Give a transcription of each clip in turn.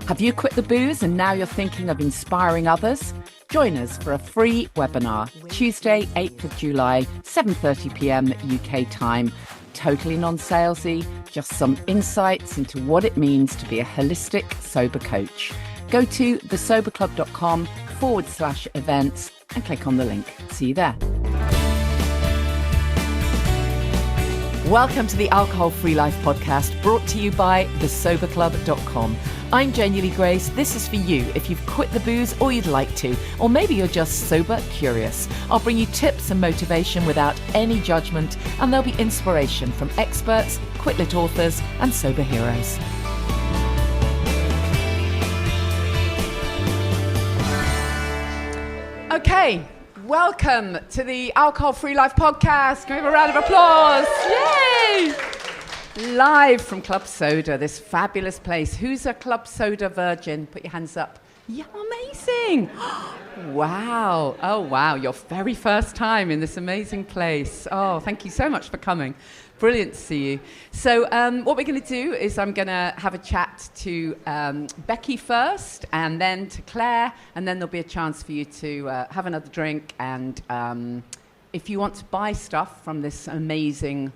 Have you quit the booze and now you're thinking of inspiring others? Join us for a free webinar, Tuesday, 8th of July, 7:30 p.m. UK time. Totally non-salesy, just some insights into what it means to be a holistic sober coach. Go to thesoberclub.com/events and click on the link. See you there. Welcome to the Alcohol Free Life podcast, brought to you by thesoberclub.com. I'm Janey Grace. This is for you if you've quit the booze or you'd like to, or maybe you're just sober curious. I'll bring you tips and motivation without any judgment, and there'll be inspiration from experts, quit-lit authors, and sober heroes. Okay, welcome to the Alcohol Free Life podcast. Give a round of applause. Yay! Live from Club Soda, this fabulous place. Who's a Club Soda virgin? Put your hands up. Yeah, amazing. Wow. Oh, wow. Your very first time in this amazing place. Oh, thank you so much for coming. Brilliant to see you. So what we're going to do is I'm going to have a chat to Becky first, and then to Claire, and then there'll be a chance for you to have another drink. And if you want to buy stuff from this amazing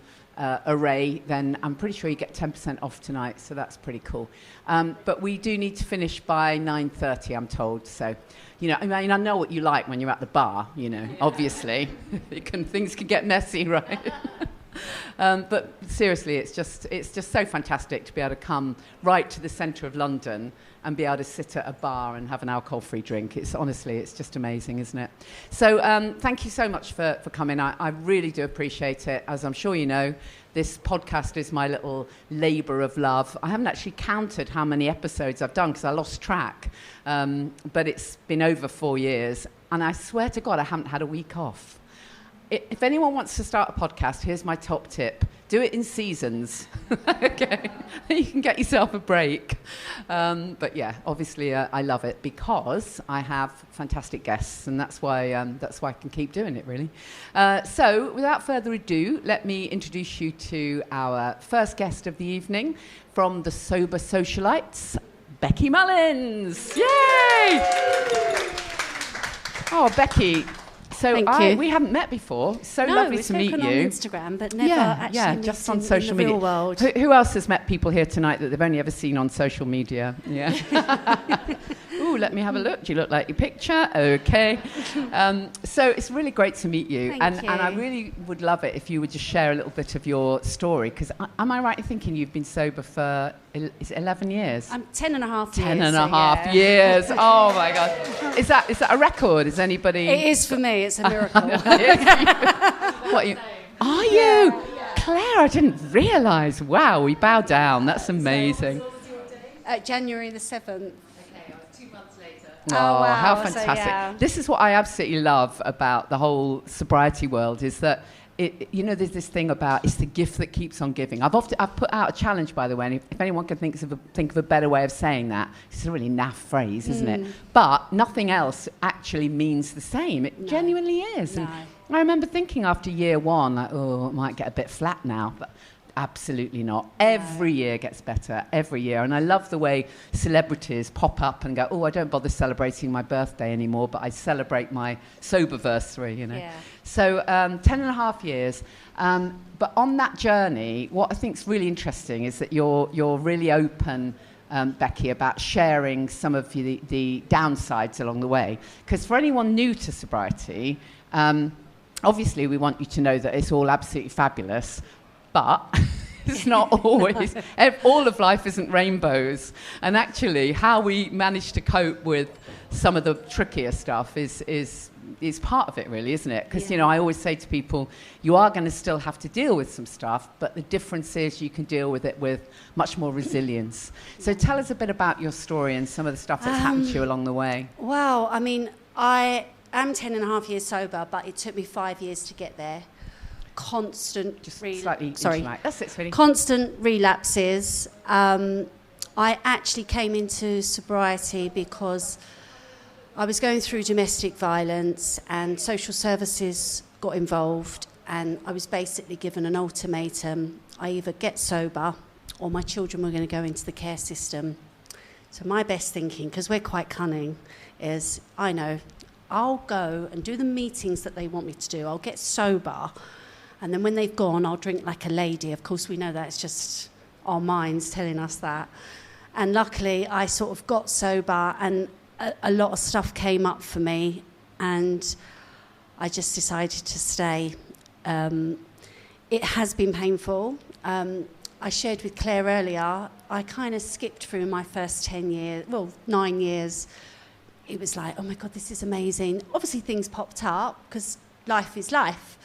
array, then I'm pretty sure you get 10% off tonight, so that's pretty cool. But we do need to finish by 9:30, I'm told. So, you know, I mean, I know what you like when you're at the bar, you know, obviously. Things can get messy, right? But seriously, it's just so fantastic to be able to come right to the centre of London and be able to sit at a bar and have an alcohol-free drink. It's just amazing, isn't it? So thank you so much for coming. I really do appreciate it. As I'm sure you know, this podcast is my little labour of love. I haven't actually counted how many episodes I've done because I lost track. But it's been over 4 years. And I swear to God, I haven't had a week off. If anyone wants to start a podcast, here's my top tip. Do it in seasons, okay? You can get yourself a break. But yeah, obviously I love it because I have fantastic guests, and that's why I can keep doing it, really. So without further ado, let me introduce you to our first guest of the evening from the Sober Socialites, Becky Mullins. Yay! Oh, Becky. So we haven't met before. So lovely to meet you. No, we've spoken on Instagram, but never actually just on social media. Real world. Who else has met people here tonight that they've only ever seen on social media? Yeah. Ooh, let me have a look. Do you look like your picture? Okay. So it's really great to meet you. Thank you. And I really would love it if you would just share a little bit of your story. Because am I right in thinking you've been sober for, is it 11 years? I'm 10 and a half years. 10 and a half years. Oh, my God. Is that a record? Is anybody... It is for me. It's a miracle. What are you? Claire, I didn't realise. Wow, we bow down. That's amazing. January the 7th. Okay, 2 months later. Oh, wow. How fantastic. So, yeah. This is what I absolutely love about the whole sobriety world, is that there's this thing about it's the gift that keeps on giving. I've put out a challenge, by the way, and if anyone can think of a better way of saying that, it's a really naff phrase, isn't it? But nothing else actually means the same. It genuinely is. No. And I remember thinking after year one, like, oh, it might get a bit flat now, but absolutely not. Every year gets better, every year. And I love the way celebrities pop up and go, oh, I don't bother celebrating my birthday anymore, but I celebrate my soberversary, you know. Yeah. So 10 and a half years. But on that journey, what I think is really interesting is that you're really open, Becky, about sharing some of the downsides along the way. Because for anyone new to sobriety, obviously we want you to know that it's all absolutely fabulous, but it's not always. All of life isn't rainbows. And actually, how we manage to cope with some of the trickier stuff is part of it, really, isn't it? Because, I always say to people, you are going to still have to deal with some stuff, but the difference is you can deal with it with much more resilience. So tell us a bit about your story and some of the stuff that's happened to you along the way. Well, I mean, I am 10 and a half years sober, but it took me 5 years to get there. Constant relapses. I actually came into sobriety because I was going through domestic violence and social services got involved, and I was basically given an ultimatum. I either get sober or my children were going to go into the care system. So my best thinking, because we're quite cunning, is I know I'll go and do the meetings that they want me to do. I'll get sober, and then when they've gone, I'll drink like a lady. Of course, we know that it's just our minds telling us that. And luckily, I sort of got sober, and a lot of stuff came up for me, and I just decided to stay. It has been painful. I shared with Claire earlier, I kind of skipped through my first 9 years. It was like, oh my God, this is amazing. Obviously things popped up because life is life.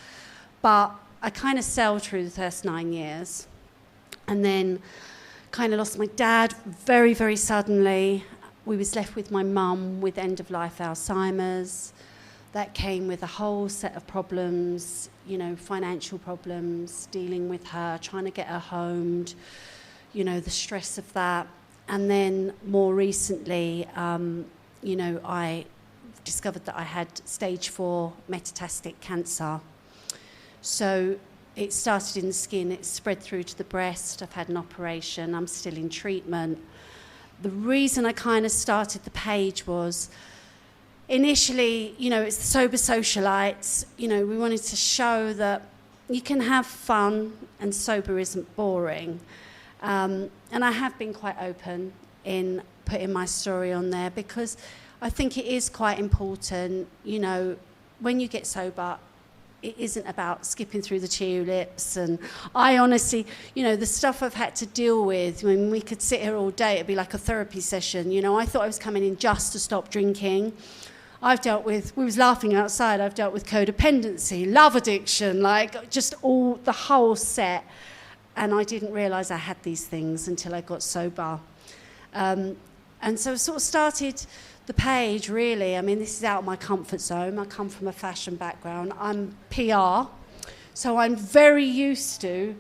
But I kind of sailed through the first 9 years, and then kind of lost my dad very, very suddenly. We was left with my mum with end-of-life Alzheimer's. That came with a whole set of problems, you know, financial problems, dealing with her, trying to get her homed, you know, the stress of that. And then more recently, you know, I discovered that I had stage 4 metastatic cancer. So it started in the skin, it spread through to the breast. I've had an operation, I'm still in treatment. The reason I kind of started the page was, initially, you know, it's the Sober Socialites. You know, we wanted to show that you can have fun and sober isn't boring. And I have been quite open in putting my story on there because I think it is quite important. You know, when you get sober, it isn't about skipping through the tulips. And I honestly, you know, the stuff I've had to deal with, I mean, we could sit here all day, it'd be like a therapy session. You know, I thought I was coming in just to stop drinking. I've dealt with, we was laughing outside, I've dealt with codependency, love addiction, like just all, the whole set. And I didn't realise I had these things until I got sober. And so I sort of started the page, really. I mean, this is out of my comfort zone. I come from a fashion background. I'm PR, so I'm very used to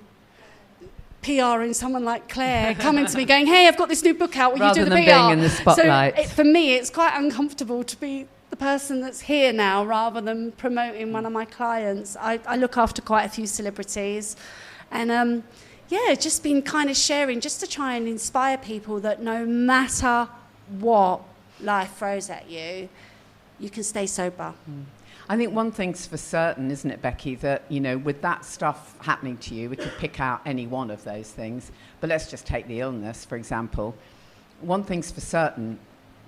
PRing someone like Claire coming to me going, hey, I've got this new book out, will you do the PR? Rather than being in the spotlight. So for me, it's quite uncomfortable to be the person that's here now rather than promoting one of my clients. I look after quite a few celebrities. And yeah, just been kind of sharing just to try and inspire people that no matter what life throws at you, you can stay sober. I think one thing's for certain, isn't it, Becky, that, you know, with that stuff happening to you, we could pick out any one of those things, but let's just take the illness, for example. One thing's for certain,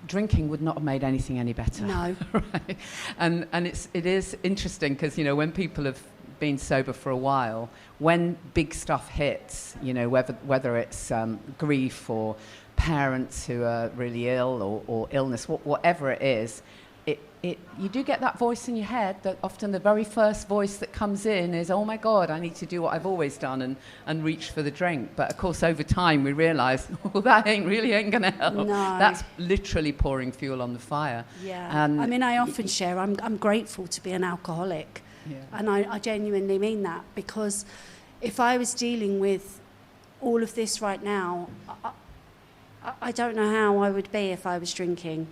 drinking would not have made anything any better. No. Right? And it is interesting because, you know, when people have been sober for a while, when big stuff hits, you know, whether it's grief or parents who are really ill or illness, whatever it is, you do get that voice in your head that often the very first voice that comes in is, oh my God, I need to do what I've always done and reach for the drink. But of course, over time, we realise, oh, that ain't going to help. No. That's literally pouring fuel on the fire. Yeah. I mean, I often share, I'm grateful to be an alcoholic. Yeah. And I genuinely mean that, because if I was dealing with all of this right now, I don't know how I would be if I was drinking.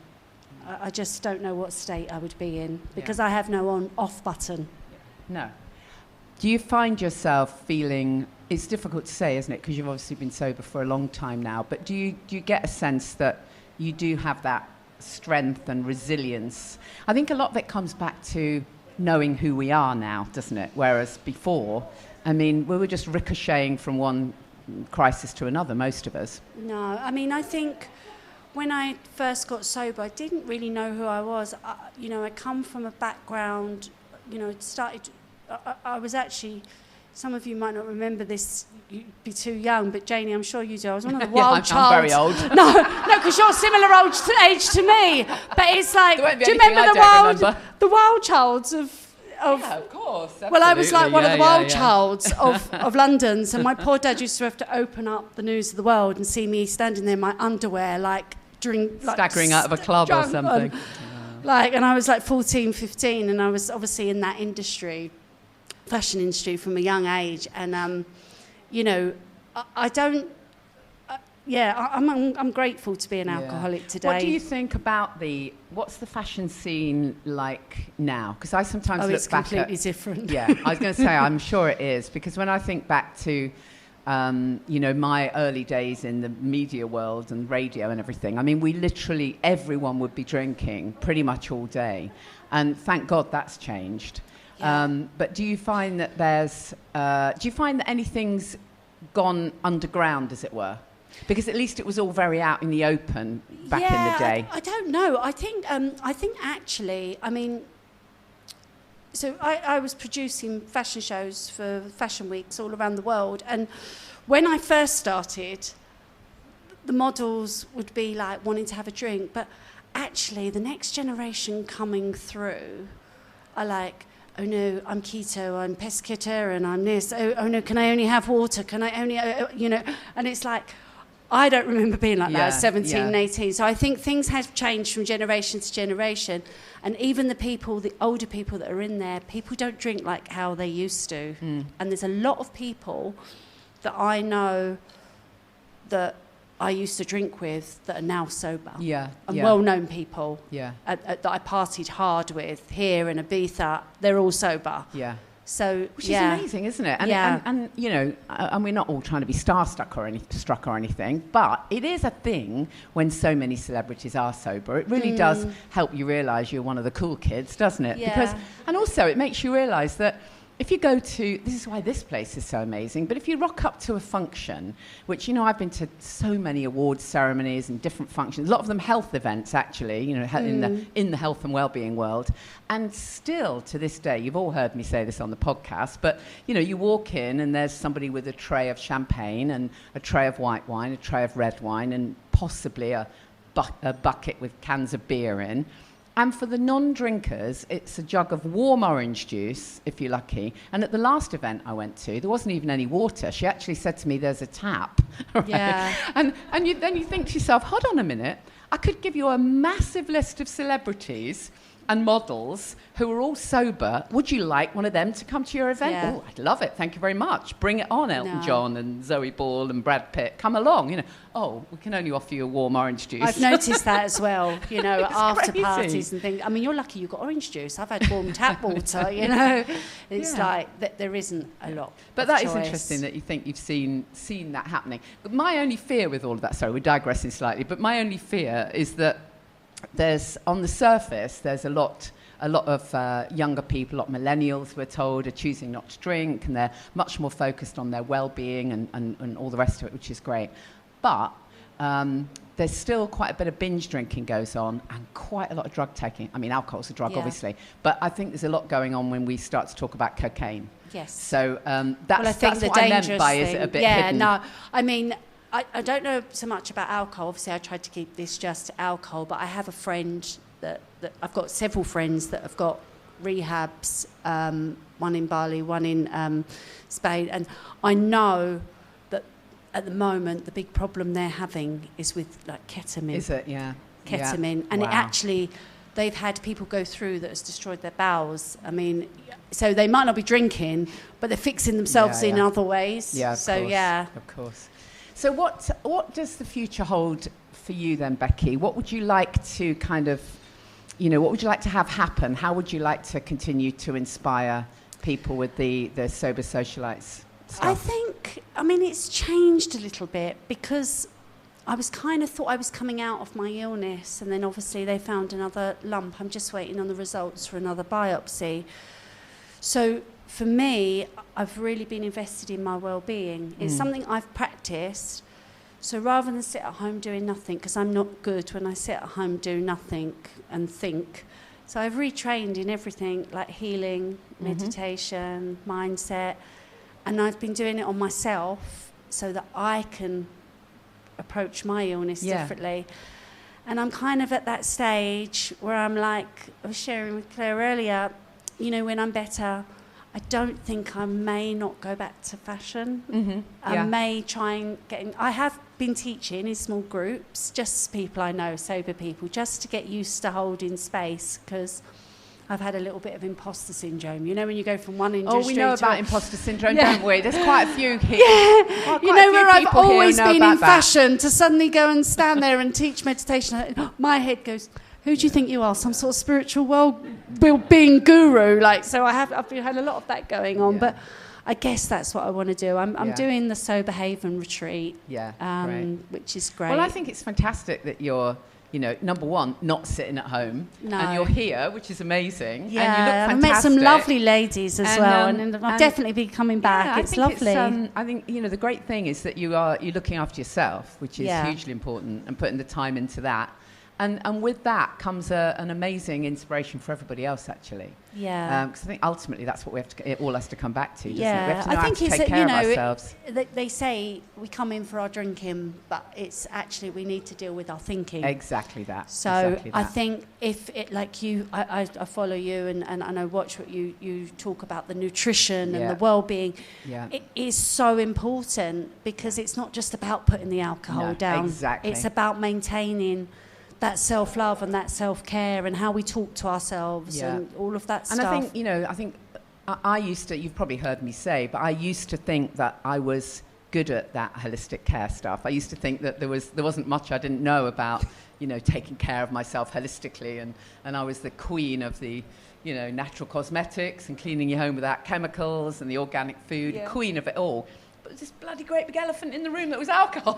I just don't know what state I would be in, because I have no on-off button. No. Do you find yourself feeling, it's difficult to say, isn't it, because you've obviously been sober for a long time now, but do you get a sense that you do have that strength and resilience? I think a lot of it comes back to knowing who we are now, doesn't it? Whereas before, I mean, we were just ricocheting from one crisis to another, most of us. No, I mean, I think when I first got sober, I didn't really know who I was. You know, I come from a background, you know, I was actually, some of you might not remember this, you'd be too young, but Janey, I'm sure you do. I was one of the wild childs. I'm very old. No, because you're similar age to me. But it's like, do you remember the wild childs of... Yeah, of course. Absolutely. Well, I was like one of the wild childs of London. So my poor dad used to have to open up the News of the World and see me standing there in my underwear, staggering out of a club or something. And I was like 14, 15, and I was obviously in that industry, fashion industry, from a young age. And, you know, I'm grateful to be an alcoholic today. What do you think about what's the fashion scene like now? Because I sometimes look back it's completely different. Yeah, I was going to say, I'm sure it is, because when I think back to my early days in the media world and radio and everything, I mean, everyone would be drinking pretty much all day. And thank God that's changed. Yeah. But do you find that anything's gone underground, as it were? Because at least it was all very out in the open back in the day. I don't know. I think actually, I mean, so I was producing fashion shows for fashion weeks all around the world, and when I first started, the models would be like wanting to have a drink, but actually the next generation coming through are like, oh no, I'm keto, I'm pescatarian, I'm this, oh no, can I only have water, can I only, and it's like, I don't remember being like that at 17 and 18. So I think things have changed from generation to generation. And even the older people that are in there, people don't drink like how they used to. Mm. And there's a lot of people that I know that I used to drink with that are now sober. Yeah. And well-known people that I partied hard with here in Ibiza, they're all sober. Yeah. So, which is amazing, isn't it? And, and we're not all trying to be struck or anything, but it is a thing when so many celebrities are sober. It really does help you realise you're one of the cool kids, doesn't it? Yeah. And also it makes you realise that if you go to, this is why this place is so amazing, but if you rock up to a function, which, I've been to so many awards ceremonies and different functions, a lot of them health events, actually, in the health and wellbeing world, and still to this day, you've all heard me say this on the podcast, but, you walk in and there's somebody with a tray of champagne and a tray of white wine, a tray of red wine, and possibly a bucket with cans of beer in. And for the non-drinkers, it's a jug of warm orange juice, if you're lucky. And at the last event I went to, there wasn't even any water. She actually said to me, there's a tap. Right? Yeah. And then you think to yourself, hold on a minute, I could give you a massive list of celebrities and models who are all sober. Would you like one of them to come to your event? Yeah. Oh, I'd love it. Thank you very much. Bring it on, Elton John and Zoe Ball and Brad Pitt. Come along. Oh, we can only offer you a warm orange juice. I've noticed that as well, after crazy. parties and things. I mean, you're lucky you got orange juice. I've had warm tap water, It's like that there isn't a lot. But that choice. Is interesting that you think you've seen that happening. But my only fear with all of that, sorry, we're digressing slightly, but my only fear is that on the surface, there's a lot of younger people, a lot of millennials, we're told, are choosing not to drink, and they're much more focused on their well-being and all the rest of it, which is great. But there's still quite a bit of binge drinking goes on and quite a lot of drug taking. I mean, alcohol's a drug, obviously, but I think there's a lot going on when we start to talk about cocaine. Yes. So that's what I meant by is it a bit hidden? No, I mean, I don't know so much about alcohol. Obviously, I tried to keep this just alcohol, but I have a friend that I've got several friends that have got rehabs, one in Bali, one in Spain, and I know that at the moment the big problem they're having is with like ketamine. Is it? Yeah. Ketamine, and it actually, they've had people go through that has destroyed their bowels. I mean, so they might not be drinking, but they're fixing themselves in other ways. Yeah. Of course. So what does the future hold for you then, Becky? What would you like to what would you like to have happen? How would you like to continue to inspire people with the Sober Socialites stuff? I mean, it's changed a little bit because I was thought I was coming out of my illness, and then obviously they found another lump. I'm just waiting on the results for another biopsy. So for me, I've really been invested in my well-being. It's something I've practiced. So rather than sit at home doing nothing, because I'm not good when I sit at home, do nothing and think. So I've retrained in everything, like healing, meditation, mindset. And I've been doing it on myself so that I can approach my illness differently. And I'm kind of at that stage where I'm like, I was sharing with Claire earlier, when I'm better, I don't think I may not go back to fashion. Mm-hmm. I may try and I have been teaching in small groups, just people I know, sober people, just to get used to holding space, because I've had a little bit of imposter syndrome. When you go from one industry to... Oh, we know about imposter syndrome, don't we? There's quite a few here. Yeah, where I've always been in fashion, to suddenly go and stand there and teach meditation, my head goes... Who do you think you are? Some sort of spiritual well-being guru? So I've had a lot of that going on. But I guess that's what I want to do. I'm doing the Sober Haven retreat, great. which is great. Well, I think it's fantastic that you're, number one, not sitting at home, and you're here, which is amazing. Yeah, and you look fantastic. I've met some lovely ladies as well, and I'll definitely be coming back. It's lovely. I think the great thing is that you're looking after yourself, which is hugely important, and putting the time into that. And with that comes an amazing inspiration for everybody else, actually. Yeah. Because I think ultimately that's what it all has to come back to, doesn't it? Yeah. We have to know how to take care of ourselves. They say we come in for our drinking, but it's actually we need to deal with our thinking. Exactly that. So I think if it, like you, I follow you and I watch what you talk about the nutrition and the well-being. Yeah. It is so important because it's not just about putting the alcohol down. Exactly. It's about maintaining that self-love and that self-care and how we talk to ourselves and all of that stuff. And I think I used to, you've probably heard me say, but I used to think that I was good at that holistic care stuff. I used to think that there wasn't much I didn't know about, taking care of myself holistically, and I was the queen of the, natural cosmetics and cleaning your home without chemicals and the organic food, queen of it all. This bloody great big elephant in the room that was alcohol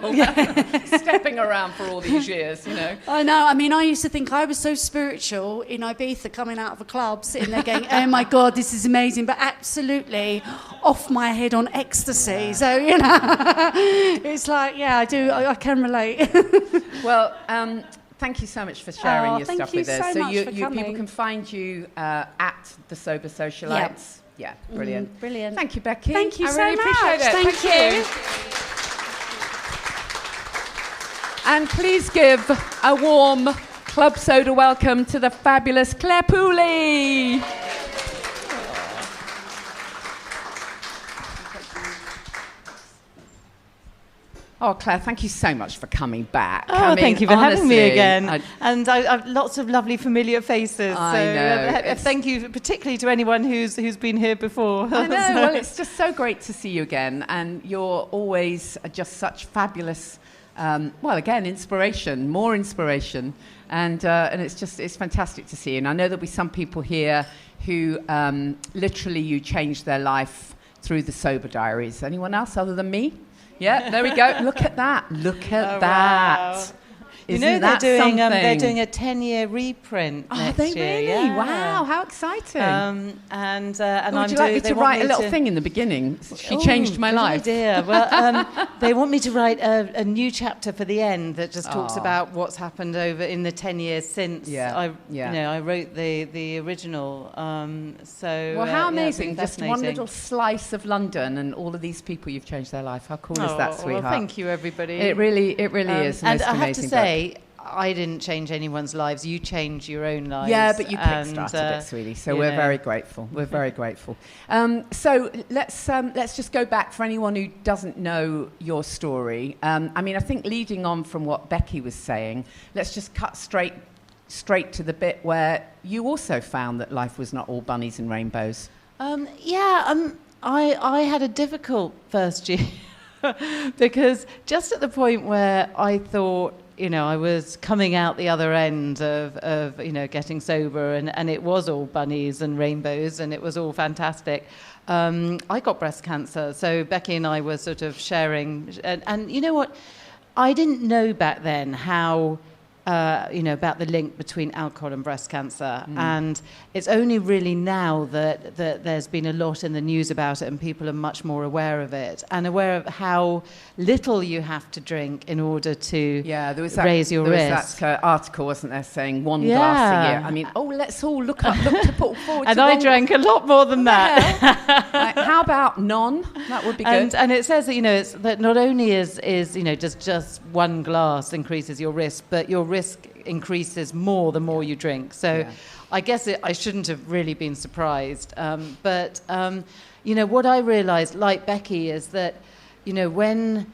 stepping around for all these years, I know. I mean, I used to think I was so spiritual in Ibiza coming out of a club, sitting there going, oh my God, this is amazing, but absolutely off my head on ecstasy. Yeah. So, it's like, I can relate. Well, thank you so much for sharing your stuff with us. So people can find you at the Sober Socialites. Yeah, brilliant. Brilliant. Thank you, Becky. Thank you I so really much. appreciate it. Thank you. And please give a warm Club Soda welcome to the fabulous Clare Pooley. Oh, Claire, thank you so much for coming back. Oh, thank you for having me again. And I've lots of lovely familiar faces. I know. Thank you particularly to anyone who's been here before. I know. Well, it's just so great to see you again. And you're always just such fabulous, inspiration, more inspiration. And it's fantastic to see you. And I know there'll be some people here who literally you changed their life through the Sober Diaries. Anyone else other than me? Yeah, there we go. Look at that. Look at that. Wow. Isn't they're doing a 10-year reprint next year. Are they really? Yeah. Wow, how exciting. And would you like me to write a little thing in the beginning? She changed my life. Idea. Well, they want me to write a new chapter for the end that just talks about what's happened over in the 10 years since I wrote the original. How amazing. Just one little slice of London and all of these people you've changed their life. How cool is that, sweetheart? Well, thank you, everybody. It really is. And I have to say, I didn't change anyone's lives. You changed your own lives. Yeah, but you kick-started it, sweetie. So we're very grateful. We're very grateful. So let's just go back for anyone who doesn't know your story. I think leading on from what Becky was saying, let's just cut straight to the bit where you also found that life was not all bunnies and rainbows. I had a difficult first year because just at the point where I thought, I was coming out the other end of getting sober and it was all bunnies and rainbows and it was all fantastic. I got breast cancer. So Becky and I were sort of sharing. And you know what? I didn't know back then how, about the link between alcohol and breast cancer. And it's only really now that there's been a lot in the news about it and people are much more aware of it and aware of how little you have to drink in order to raise your risk. There was that article, wasn't there, saying one glass a year. Let's all look to put forward and to I drank a lot more than that. How about none? That would be good. And it says that, it's that not only is just one glass increases your risk, but your risk increases more the more you drink. So I guess I shouldn't have really been surprised. But what I realized, like Becky, is that, when,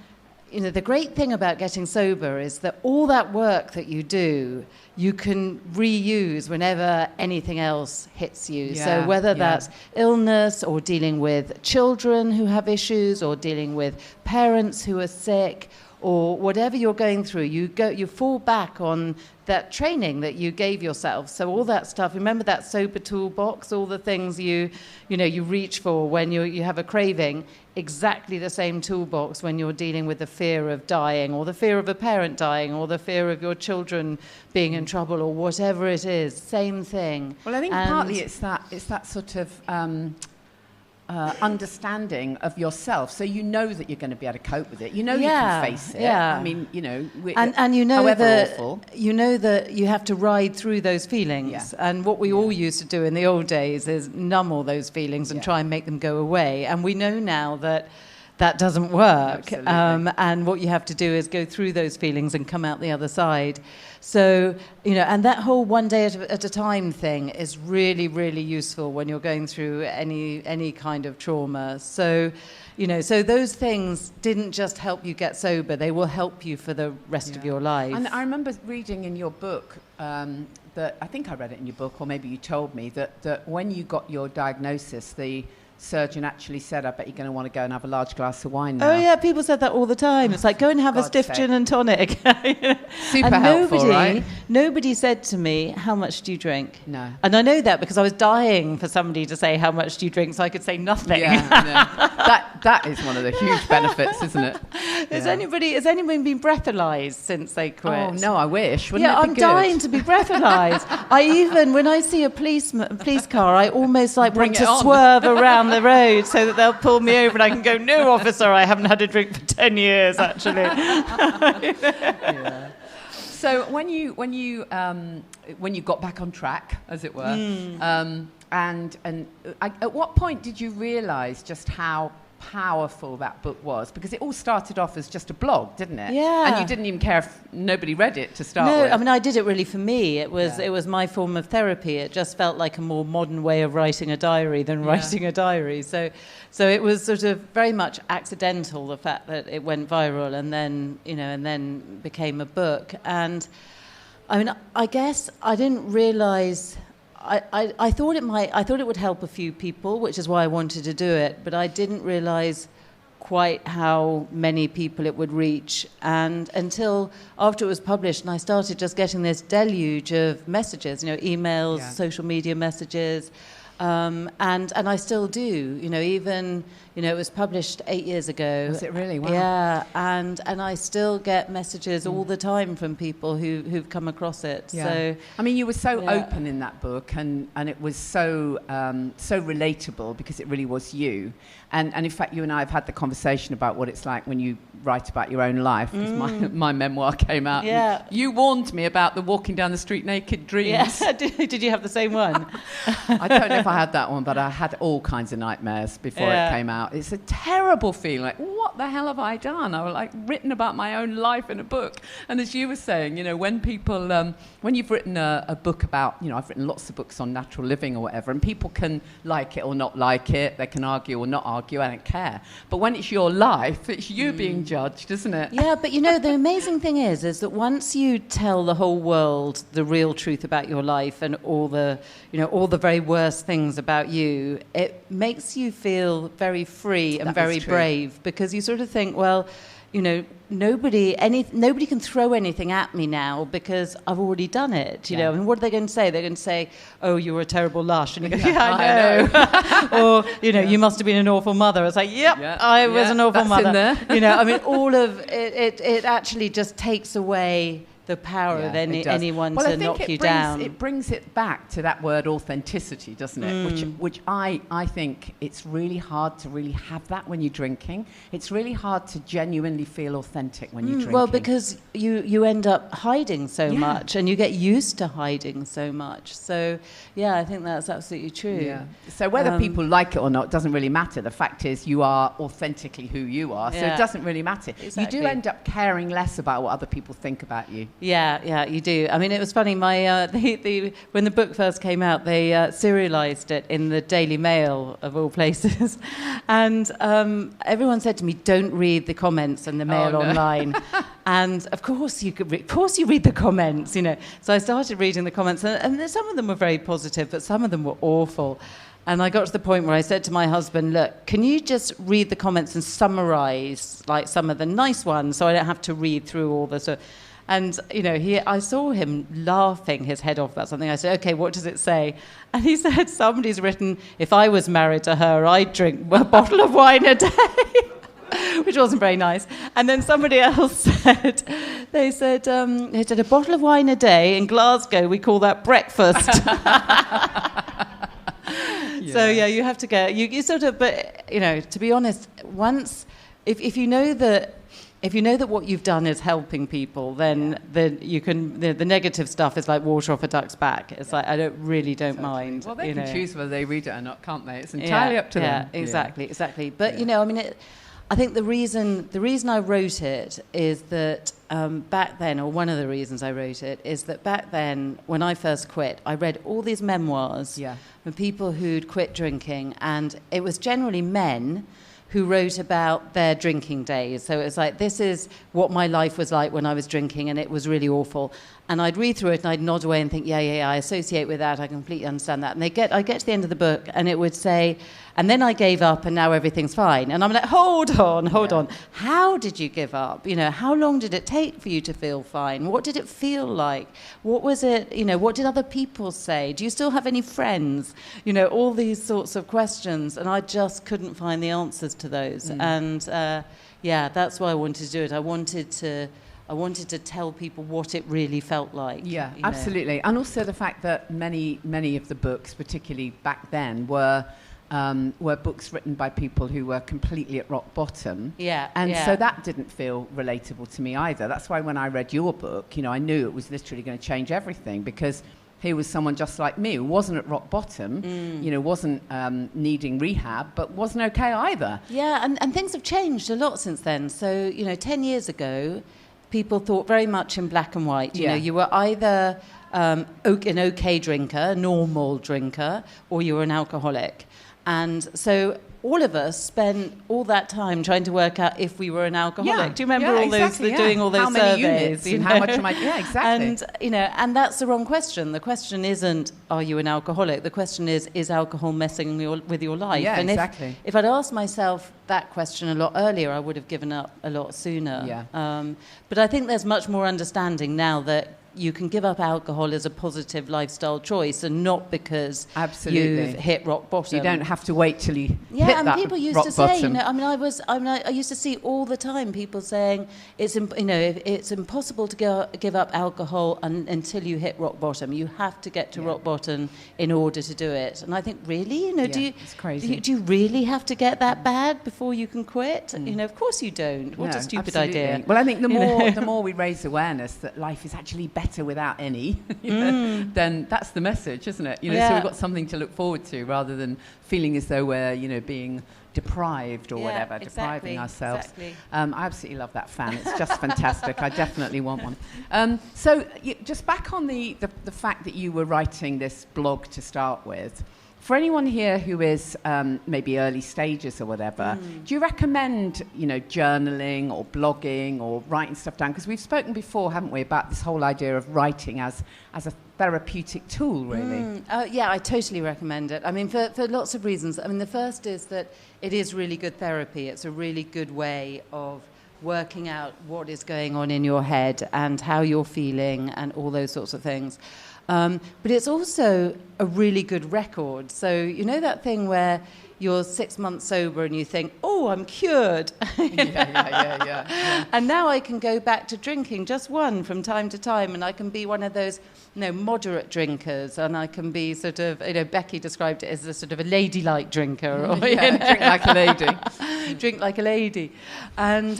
the great thing about getting sober is that all that work that you do, you can reuse whenever anything else hits you. So whether that's illness or dealing with children who have issues or dealing with parents who are sick or whatever you're going through, you fall back on that training that you gave yourself. So all that stuff, remember that sober toolbox, all the things you reach for when you have a craving, exactly the same toolbox when you're dealing with the fear of dying, or the fear of a parent dying, or the fear of your children being in trouble, or whatever it is, same thing. Well, I think partly it's that sort of understanding of yourself, so you know that you're going to be able to cope with it. You know you can face it. Yeah. I mean, and you know that awful, you know that you have to ride through those feelings. Yeah. And what we all used to do in the old days is numb all those feelings and try and make them go away. And we know now that that doesn't work. And what you have to do is go through those feelings and come out the other side. So, and that whole one day at a time thing is really, really useful when you're going through any kind of trauma. So, so those things didn't just help you get sober, they will help you for the rest of your life. And I remember reading in your book, that I think I read it in your book, or maybe you told me, that when you got your diagnosis, the surgeon actually said, I bet you're going to want to go and have a large glass of wine now. Oh yeah, people said that all the time. It's like, go and have a stiff gin and tonic. Super and helpful, right? Nobody said to me, how much do you drink? No. And I know that because I was dying for somebody to say, how much do you drink, so I could say nothing. That is one of the huge benefits, isn't it? Has anyone been breathalyzed since they quit? Oh no, I wish. Wouldn't it be I'm good? dying to be breathalyzed. When I see a police car, I almost want to swerve around the road so that they'll pull me over and I can go, no, officer, I haven't had a drink for 10 years, actually. So when you got back on track, as it were, at what point did you realise just how powerful that book was? Because it all started off as just a blog, didn't it? Yeah. And you didn't even care if nobody read it to start with. No, I mean, I did it really for me. It was my form of therapy. It just felt like a more modern way of writing a diary than writing a diary. So it was sort of very much accidental, the fact that it went viral and then became a book. And I mean, I guess I didn't realise. I thought it would help a few people, which is why I wanted to do it, but I didn't realise quite how many people it would reach. And until after it was published and I started just getting this deluge of messages, emails, social media messages, and I still do, even, it was published 8 years ago. Was it really? Wow. Yeah, and I still get messages all the time from people who've come across it. Yeah. So, I mean, you were so open in that book, and it was so relatable because it really was you. And in fact, you and I have had the conversation about what it's like when you write about your own life, because my memoir came out. Yeah. You warned me about the walking down the street naked dreams. Yeah. Did you have the same one? I don't know if I had that one, but I had all kinds of nightmares before it came out. It's a terrible feeling, like, what the hell have I done? I was written about my own life in a book. And as you were saying, when people, when you've written a book about, I've written lots of books on natural living or whatever, and people can like it or not like it, they can argue or not argue, I don't care. But when it's your life, it's you being judged, isn't it? Yeah, but the amazing thing is that once you tell the whole world the real truth about your life and all the very worst things about you, it makes you feel very free and very brave, because you sort of think, well, nobody can throw anything at me now because I've already done it. I mean, what are they going to say? They're going to say, "Oh, you were a terrible lush," and you go, "Yeah, I know." Or you must have been an awful mother. I was like, "Yep, I was an awful mother." In there. I mean, all of it. It actually just takes away the power of anyone to knock you down. It brings it back to that word authenticity, doesn't it? Which I think it's really hard to really have that when you're drinking. It's really hard to genuinely feel authentic when you're drinking. Well, because you end up hiding so much, and you get used to hiding so much. So, I think that's absolutely true. Yeah. So whether people like it or not doesn't really matter. The fact is you are authentically who you are, so it doesn't really matter. Exactly. You do end up caring less about what other people think about you. Yeah, you do. I mean, it was funny. When the book first came out, they serialised it in the Daily Mail of all places, and everyone said to me, "Don't read the comments in the Mail online." And of course you read the comments, So I started reading the comments, and some of them were very positive, but some of them were awful. And I got to the point where I said to my husband, look, can you just read the comments and summarize like some of the nice ones so I don't have to read through all the sort of... And, you know, I saw him laughing his head off about something. I said, OK, what does it say? And he said, somebody's written, if I was married to her, I'd drink a bottle of wine a day, which wasn't very nice. And then somebody else said, they said, a bottle of wine a day in Glasgow, we call that breakfast. Yeah. So, yeah, you have to go. You sort of, but, you know, to be honest, once, if you know that, what you've done is helping people, then you can. The negative stuff is like water off a duck's back. It's like I don't mind. Well, they can choose whether they read it or not, can't they? It's entirely up to them. Exactly. But you know, I mean, I think the reason I wrote it is that back then, or one of the reasons I wrote it is that back then, when I first quit, I read all these memoirs of people who'd quit drinking, and it was generally men who wrote about their drinking days. So it was like, this is what my life was like when I was drinking, and it was really awful. And I'd read through it, and I'd nod away and think, yeah, I associate with that, I completely understand that. And I get to the end of the book, and it would say, and then I gave up, and now everything's fine. And I'm like, hold on. How did you give up? You know, how long did it take for you to feel fine? What did it feel like? What was it, you know, what did other people say? Do you still have any friends? You know, all these sorts of questions. And I just couldn't find the answers to those. And, that's why I wanted to do it. I wanted to tell people what it really felt like. Yeah, absolutely. And also the fact that many of the books, particularly back then, were books written by people who were completely at rock bottom. So that didn't feel relatable to me either. That's why when I read your book, you know, I knew it was literally going to change everything, because here was someone just like me who wasn't at rock bottom, you know, wasn't needing rehab, but wasn't okay either. Yeah, and things have changed a lot since then. So, you know, 10 years ago, people thought very much in black and white. You know, you were either an okay drinker, a normal drinker, or you were an alcoholic. And so all of us spent all that time trying to work out if we were an alcoholic. Do you remember doing all those how many surveys? Units and how much am I? Yeah, exactly. And you know, and that's the wrong question. The question isn't, are you an alcoholic? The question is alcohol messing with your life? Yeah, and exactly. If I'd asked myself that question a lot earlier, I would have given up a lot sooner. Yeah. But I think there's much more understanding now that you can give up alcohol as a positive lifestyle choice, and not because you've hit rock bottom. You don't have to wait till you hit and that rock bottom. People used to say, you know, I used to see all the time people saying it's impossible to give up alcohol until you hit rock bottom. You have to get to rock bottom in order to do it. And I think, really, you know, it's crazy. Do you really have to get that bad before you can quit? You know, of course you don't. What a stupid idea. Well, I think the more we raise awareness that life is actually better without any, then that's the message, isn't it? You know, so we've got something to look forward to, rather than feeling as though we're, you know, being deprived or whatever, depriving ourselves. Exactly. I absolutely love that fan. It's just fantastic. I definitely want one. So just back on the fact that you were writing this blog to start with. For anyone here who is maybe early stages or whatever, do you recommend, you know, journaling or blogging or writing stuff down? Because we've spoken before, haven't we, about this whole idea of writing as a therapeutic tool, really. Yeah, I totally recommend it. I mean, for lots of reasons. I mean, the first is that it is really good therapy. It's a really good way of working out what is going on in your head and how you're feeling and all those sorts of things. But it's also a really good record. So, you know that thing where you're 6 months sober and you think, oh, I'm cured. Yeah. And now I can go back to drinking just one from time to time, and I can be one of those, you know, moderate drinkers, and I can be sort of, you know, Becky described it as a sort of a ladylike drinker. Or, drink like a lady. Drink like a lady. And,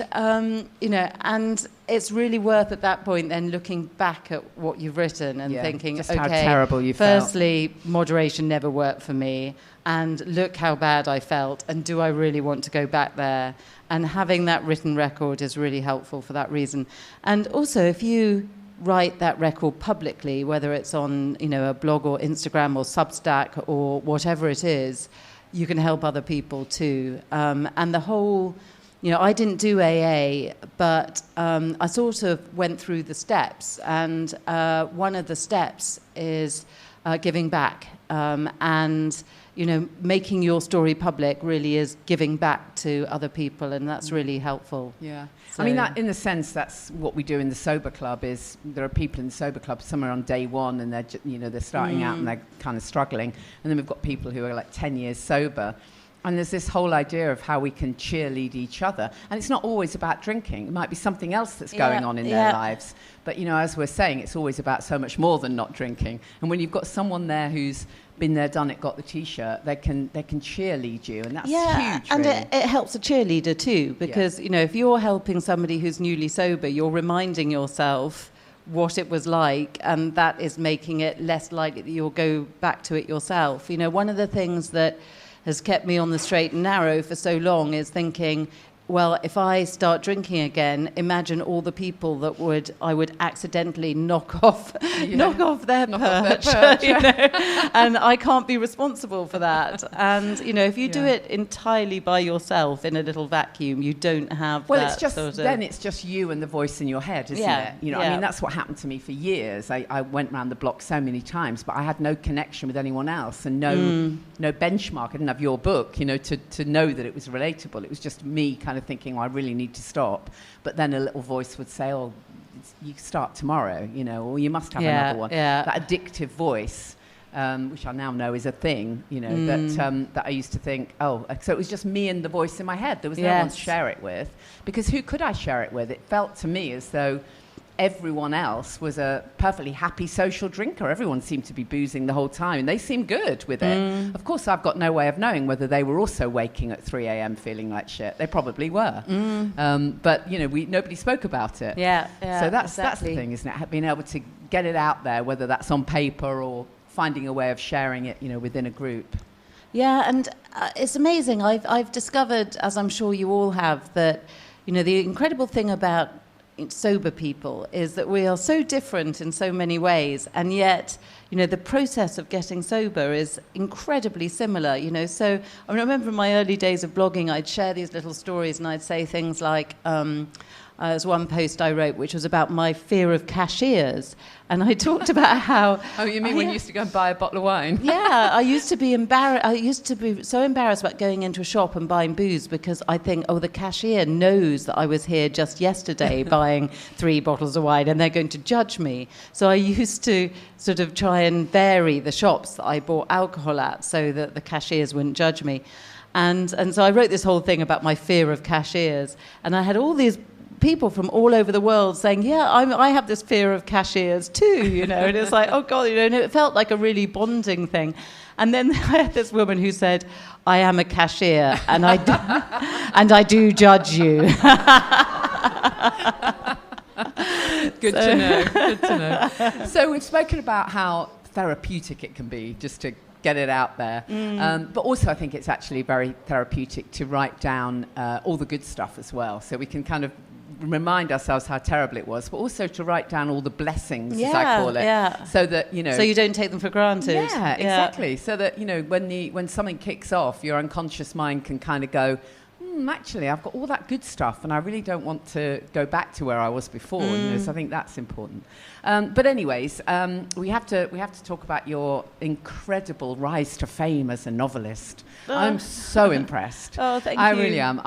you know, and it's really worth at that point then looking back at what you've written and thinking, just okay, how terrible you felt. Firstly, moderation never worked for me, and look how bad I felt, and do I really want to go back there? And having that written record is really helpful for that reason. And also, if you write that record publicly, whether it's on, you know, a blog or Instagram or Substack or whatever it is, you can help other people too. And the whole, you know, I didn't do AA, but I sort of went through the steps, and one of the steps is giving back. And making your story public really is giving back to other people, and that's really helpful. Yeah. So, I mean, that in a sense, that's what we do in the Sober Club. Is there are people in the Sober Club, some are on day one and they're starting out and they're kind of struggling, and then we've got people who are like 10 years sober. And there's this whole idea of how we can cheerlead each other. And it's not always about drinking. It might be something else that's going on in their lives. But, as we're saying, it's always about so much more than not drinking. And when you've got someone there who's been there, done it, got the T-shirt, they can cheerlead you. And that's huge, and really. it helps a cheerleader too. Because, if you're helping somebody who's newly sober, you're reminding yourself what it was like, and that is making it less likely that you'll go back to it yourself. One of the things that has kept me on the straight and narrow for so long is thinking, well, if I start drinking again, imagine all the people that I would accidentally knock off their perch. And I can't be responsible for that. And, if you do it entirely by yourself in a little vacuum, you don't have then it's just you and the voice in your head, isn't it? I mean, that's what happened to me for years. I went around the block so many times, but I had no connection with anyone else and no benchmark. I didn't have your book, to know that it was relatable. It was just me kind of thinking, I really need to stop. But then a little voice would say, you start tomorrow, or you must have another one. That addictive voice, which I now know is a thing, that I used to think, so it was just me and the voice in my head. There was no one to share it with, because who could I share it with? It felt to me as though everyone else was a perfectly happy social drinker. Everyone seemed to be boozing the whole time, and they seemed good with it. Of course, I've got no way of knowing whether they were also waking at 3 a.m. feeling like shit. They probably were. But, nobody spoke about it. So that's the thing, isn't it? Being able to get it out there, whether that's on paper or finding a way of sharing it, within a group. Yeah, and it's amazing. I've discovered, as I'm sure you all have, that, the incredible thing about sober people is that we are so different in so many ways, and yet the process of getting sober is incredibly similar. So I remember in my early days of blogging, I'd share these little stories and I'd say things like there's one post I wrote which was about my fear of cashiers, and I talked about how you mean when you used to go and buy a bottle of wine? I used to be embarrassed. I used to be so embarrassed about going into a shop and buying booze, because I think, the cashier knows that I was here just yesterday buying 3 bottles of wine, and they're going to judge me. So I used to sort of try and vary the shops that I bought alcohol at so that the cashiers wouldn't judge me. And so I wrote this whole thing about my fear of cashiers, and I had all these people from all over the world saying, I have this fear of cashiers too, and it's like, oh God, and it felt like a really bonding thing. And then I had this woman who said, I am a cashier and I do judge you. Good to know. So we've spoken about how therapeutic it can be just to get it out there. But also I think it's actually very therapeutic to write down all the good stuff as well, so we can kind of remind ourselves how terrible it was, but also to write down all the blessings, as I call it, so that so you don't take them for granted. Exactly. So that when something kicks off, your unconscious mind can kind of go, actually I've got all that good stuff and I really don't want to go back to where I was before. So I think that's important. But anyways, we have to talk about your incredible rise to fame as a novelist. I'm so impressed. Thank you. I really am.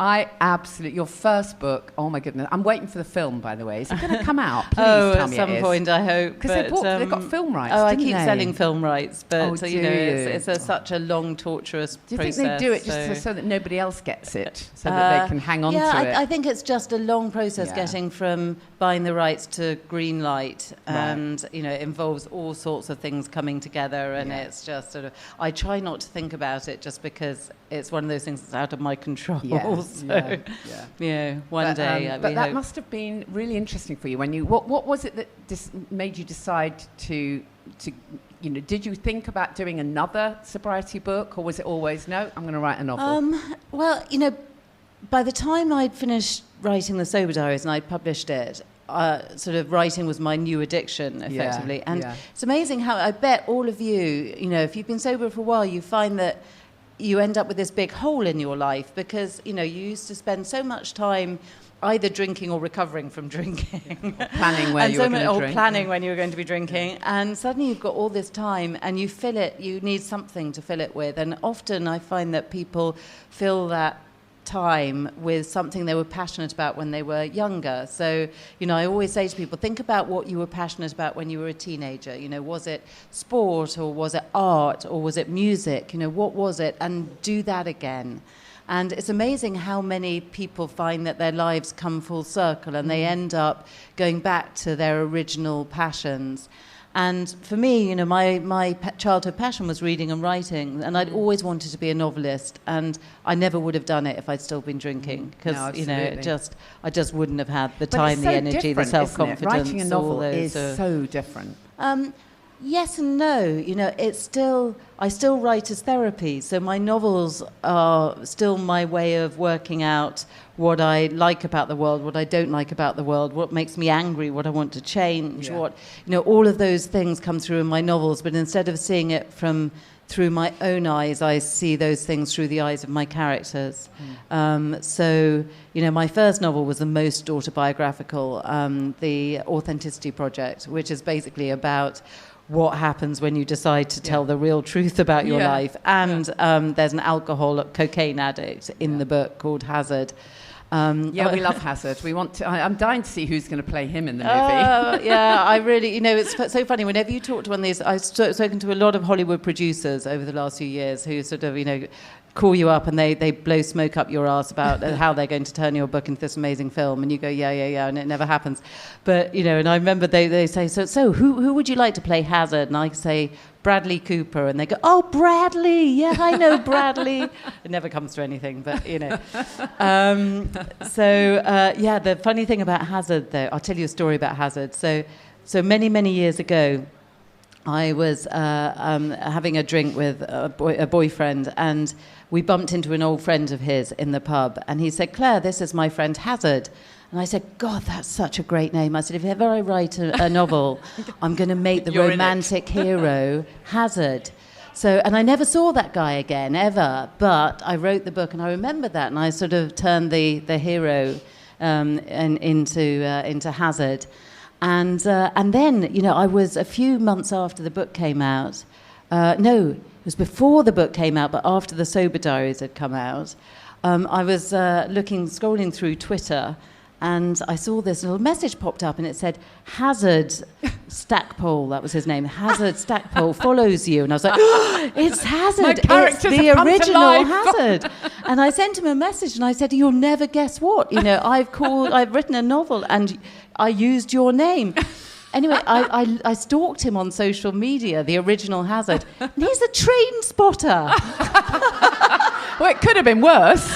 Your first book, oh my goodness. I'm waiting for the film, by the way. Is it going to come out? Please tell me at some point, I hope. Because they've got film rights, I keep selling film rights, but it's such a long, torturous process. Do you think they do it just so that nobody else gets it, so that they can hang on to it? I think it's just a long process getting from buying the rights to green light, and it involves all sorts of things coming together, and it's just sort of, I try not to think about it just because it's one of those things that's out of my control. One day. But that must have been really interesting for you when you. What was it that made you decide to did you think about doing another sobriety book, or was it always no? I'm going to write a novel. Well, by the time I'd finished writing the Sober Diaries and I'd published it, sort of writing was my new addiction, effectively. And it's amazing how I bet all of you, if you've been sober for a while, you find that you end up with this big hole in your life because, you used to spend so much time either drinking or recovering from drinking. Planning where you were going to drink. Or planning when you were going to be drinking. And suddenly you've got all this time and you fill it, you need something to fill it with. And often I find that people fill that time with something they were passionate about when they were younger. So, I always say to people, think about what you were passionate about when you were a teenager. Was it sport, or was it art, or was it music? What was it? And do that again. And it's amazing how many people find that their lives come full circle and they end up going back to their original passions. And for me, my childhood passion was reading and writing, and I'd always wanted to be a novelist, and I never would have done it if I'd still been drinking, because I just wouldn't have had the time, the energy, the self-confidence. Writing a novel is so different. Yes and no. I still write as therapy, so my novels are still my way of working out what I like about the world, what I don't like about the world, what makes me angry, what I want to change, all of those things come through in my novels, but instead of seeing it through my own eyes, I see those things through the eyes of my characters. So, my first novel was the most autobiographical, The Authenticity Project, which is basically about what happens when you decide to tell the real truth about your life. And there's an cocaine addict in the book called Hazard. We love Hazard. We want to. I'm dying to see who's going to play him in the movie. I really, it's so funny. Whenever you talk to one of these, I've spoken to a lot of Hollywood producers over the last few years who sort of, call you up and they blow smoke up your ass about how they're going to turn your book into this amazing film, and you go, yeah, and it never happens. But, and I remember they say, so who would you like to play Hazard? And I say, Bradley Cooper, and they go, oh, Bradley, yeah, I know Bradley. It never comes to anything, but, the funny thing about Hazard, though, I'll tell you a story about Hazard. So many, many years ago, I was having a drink with a boyfriend, and we bumped into an old friend of his in the pub, and he said, Claire, this is my friend Hazard. And I said, God, that's such a great name. I said, if ever I write a novel, I'm going to make the romantic hero Hazard. So, and I never saw that guy again, ever, but I wrote the book, and I remember that, and I sort of turned the hero into Hazard. And then, I was a few months after the book came out. It was before the book came out, but after the Sober Diaries had come out. I was scrolling through Twitter, and I saw this little message popped up, and it said, Hazard Stackpole, that was his name, Hazard Stackpole follows you. And I was like, oh, it's Hazard, it's the original Hazard. And I sent him a message, and I said, you'll never guess what. I've written a novel, and I used your name. Anyway, I stalked him on social media, the original Hazard, and he's a train spotter. Well, it could have been worse.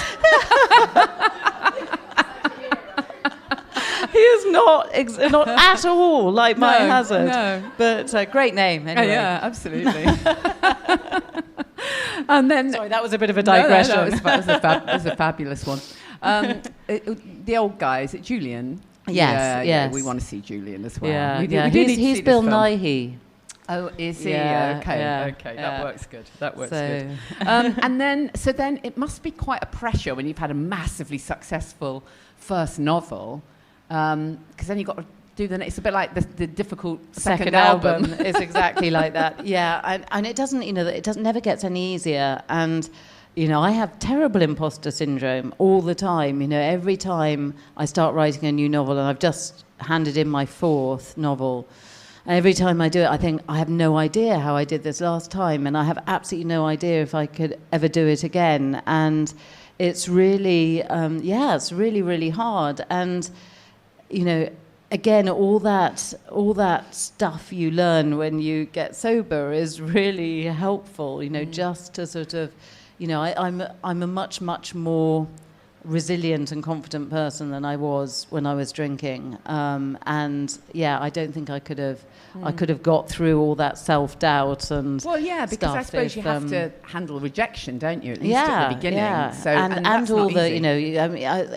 He is not at all like my Hazard. No. But great name, anyway. Yeah, absolutely. And then... Sorry, that was a bit of a digression. No, that was a fabulous one. The old guy, is it Julian? Yes, yes. We want to see Julian as well. Yeah, we do he's Bill Nighy. Oh, is he? Yeah, okay. That works good. Good. And then it must be quite a pressure when you've had a massively successful first novel, because then you've got to do it's a bit like the difficult second album. Is exactly like that. Yeah, and it doesn't, it never gets any easier. And I have terrible imposter syndrome all the time. Every time I start writing a new novel, and I've just handed in my fourth novel, every time I do it, I think, I have no idea how I did this last time, and I have absolutely no idea if I could ever do it again. And it's really, it's really, really hard. And, again, all that stuff you learn when you get sober is really helpful, just to sort of... I'm a much, much more resilient and confident person than I was when I was drinking. I don't think I could have got through all that self-doubt and because I suppose you have to handle rejection, don't you? At least at the beginning. Yeah. So, and all the,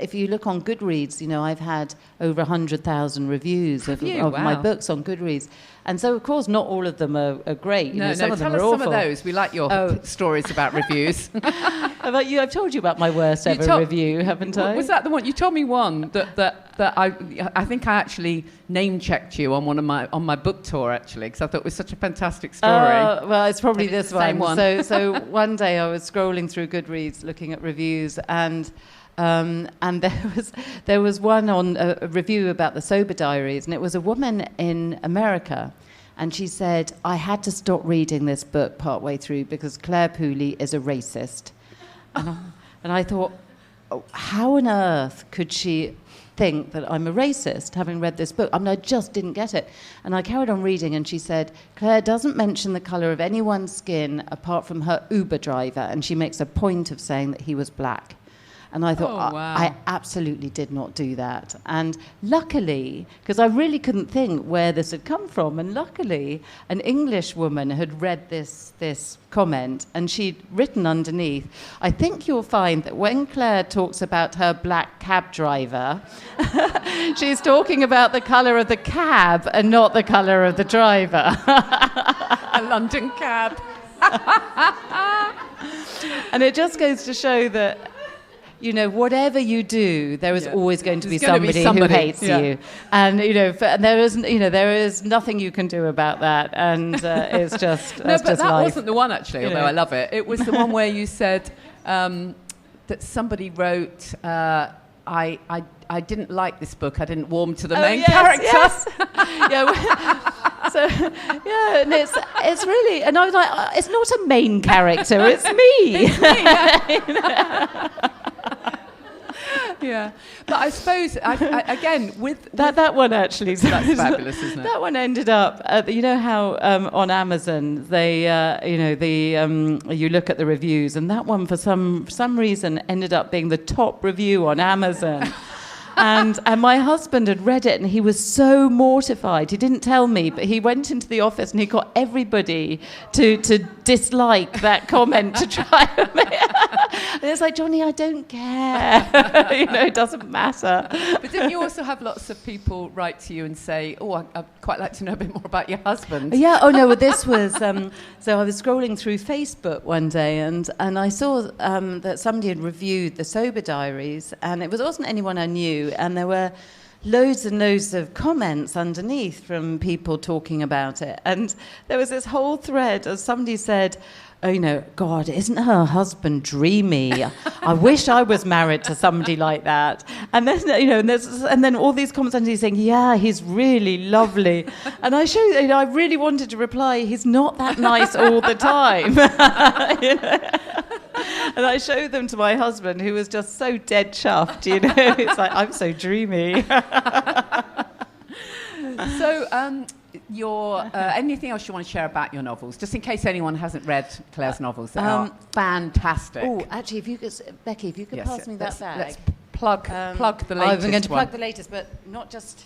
if you look on Goodreads, I've had over 100,000 reviews of wow. my books on Goodreads. And so, of course, not all of them are great. Some of them tell are us awful. some of those. We like your stories about reviews. How about you? I've told you about my worst ever review, haven't I? Was that the one? You told me one that I think I actually name-checked you on on my book tour, actually, because I thought it was such a fantastic story. Well, it's probably this same one. one. So one day I was scrolling through Goodreads looking at reviews, and there was one on a review about the Sober Diaries, and it was a woman in America, and she said, I had to stop reading this book partway through because Clare Pooley is a racist. And I thought, how on earth could she think that I'm a racist, having read this book? I mean, I just didn't get it. And I carried on reading, and she said, Claire doesn't mention the colour of anyone's skin apart from her Uber driver, and she makes a point of saying that he was black. And I thought, wow. I absolutely did not do that. And luckily, because I really couldn't think where this had come from, and luckily an English woman had read this comment, and she'd written underneath, I think you'll find that when Claire talks about her black cab driver, she's talking about the colour of the cab and not the colour of the driver. A London cab. And it just goes to show that, whatever you do, there is always going to be somebody who hates you, and there is nothing you can do about that, and it's just no, but just that life. wasn't the one actually. Although I love it, it was the one where you said that somebody wrote, "I didn't like this book. I didn't warm to the main character." Yes. And it's really, and I was like, it's not a main character, it's me. It's me, yeah. But I suppose again with that one actually. That's fabulous, isn't it? That one ended up. You know how on Amazon they, you look at the reviews, and that one for some reason ended up being the top review on Amazon. And my husband had read it, and he was so mortified. He didn't tell me, but he went into the office and he got everybody to dislike that comment to try and make and it's like, Johnny, I don't care. It doesn't matter. But didn't you also have lots of people write to you and say, I'd quite like to know a bit more about your husband? Yeah, well, this was... so I was scrolling through Facebook one day, and I saw that somebody had reviewed the Sober Diaries, and it wasn't anyone I knew, and there were loads and loads of comments underneath from people talking about it. And there was this whole thread of somebody said, God, isn't her husband dreamy? I wish I was married to somebody like that. And then, and then all these comments underneath saying, yeah, he's really lovely. And I showed, I really wanted to reply, he's not that nice all the time. And I showed them to my husband, who was just so dead chuffed, It's like, I'm so dreamy. So, anything else you want to share about your novels, just in case anyone hasn't read Claire's novels? They are fantastic. Oh, actually, Becky, if you could pass me that bag. Let's plug the latest I'm going to one. plug the latest, but not just...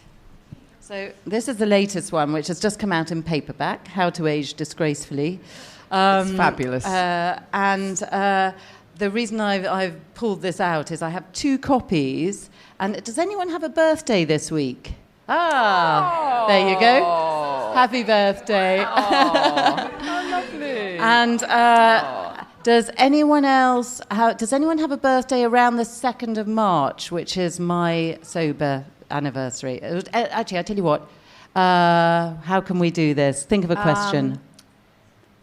So this is the latest one, which has just come out in paperback, How to Age Disgracefully. It's fabulous. The reason I've pulled this out is I have 2 copies. And does anyone have a birthday this week? There you go. Happy birthday. How lovely. And does anyone have a birthday around the 2nd of March, which is my sober anniversary? Actually, I tell you what, how can we do this? Think of a question.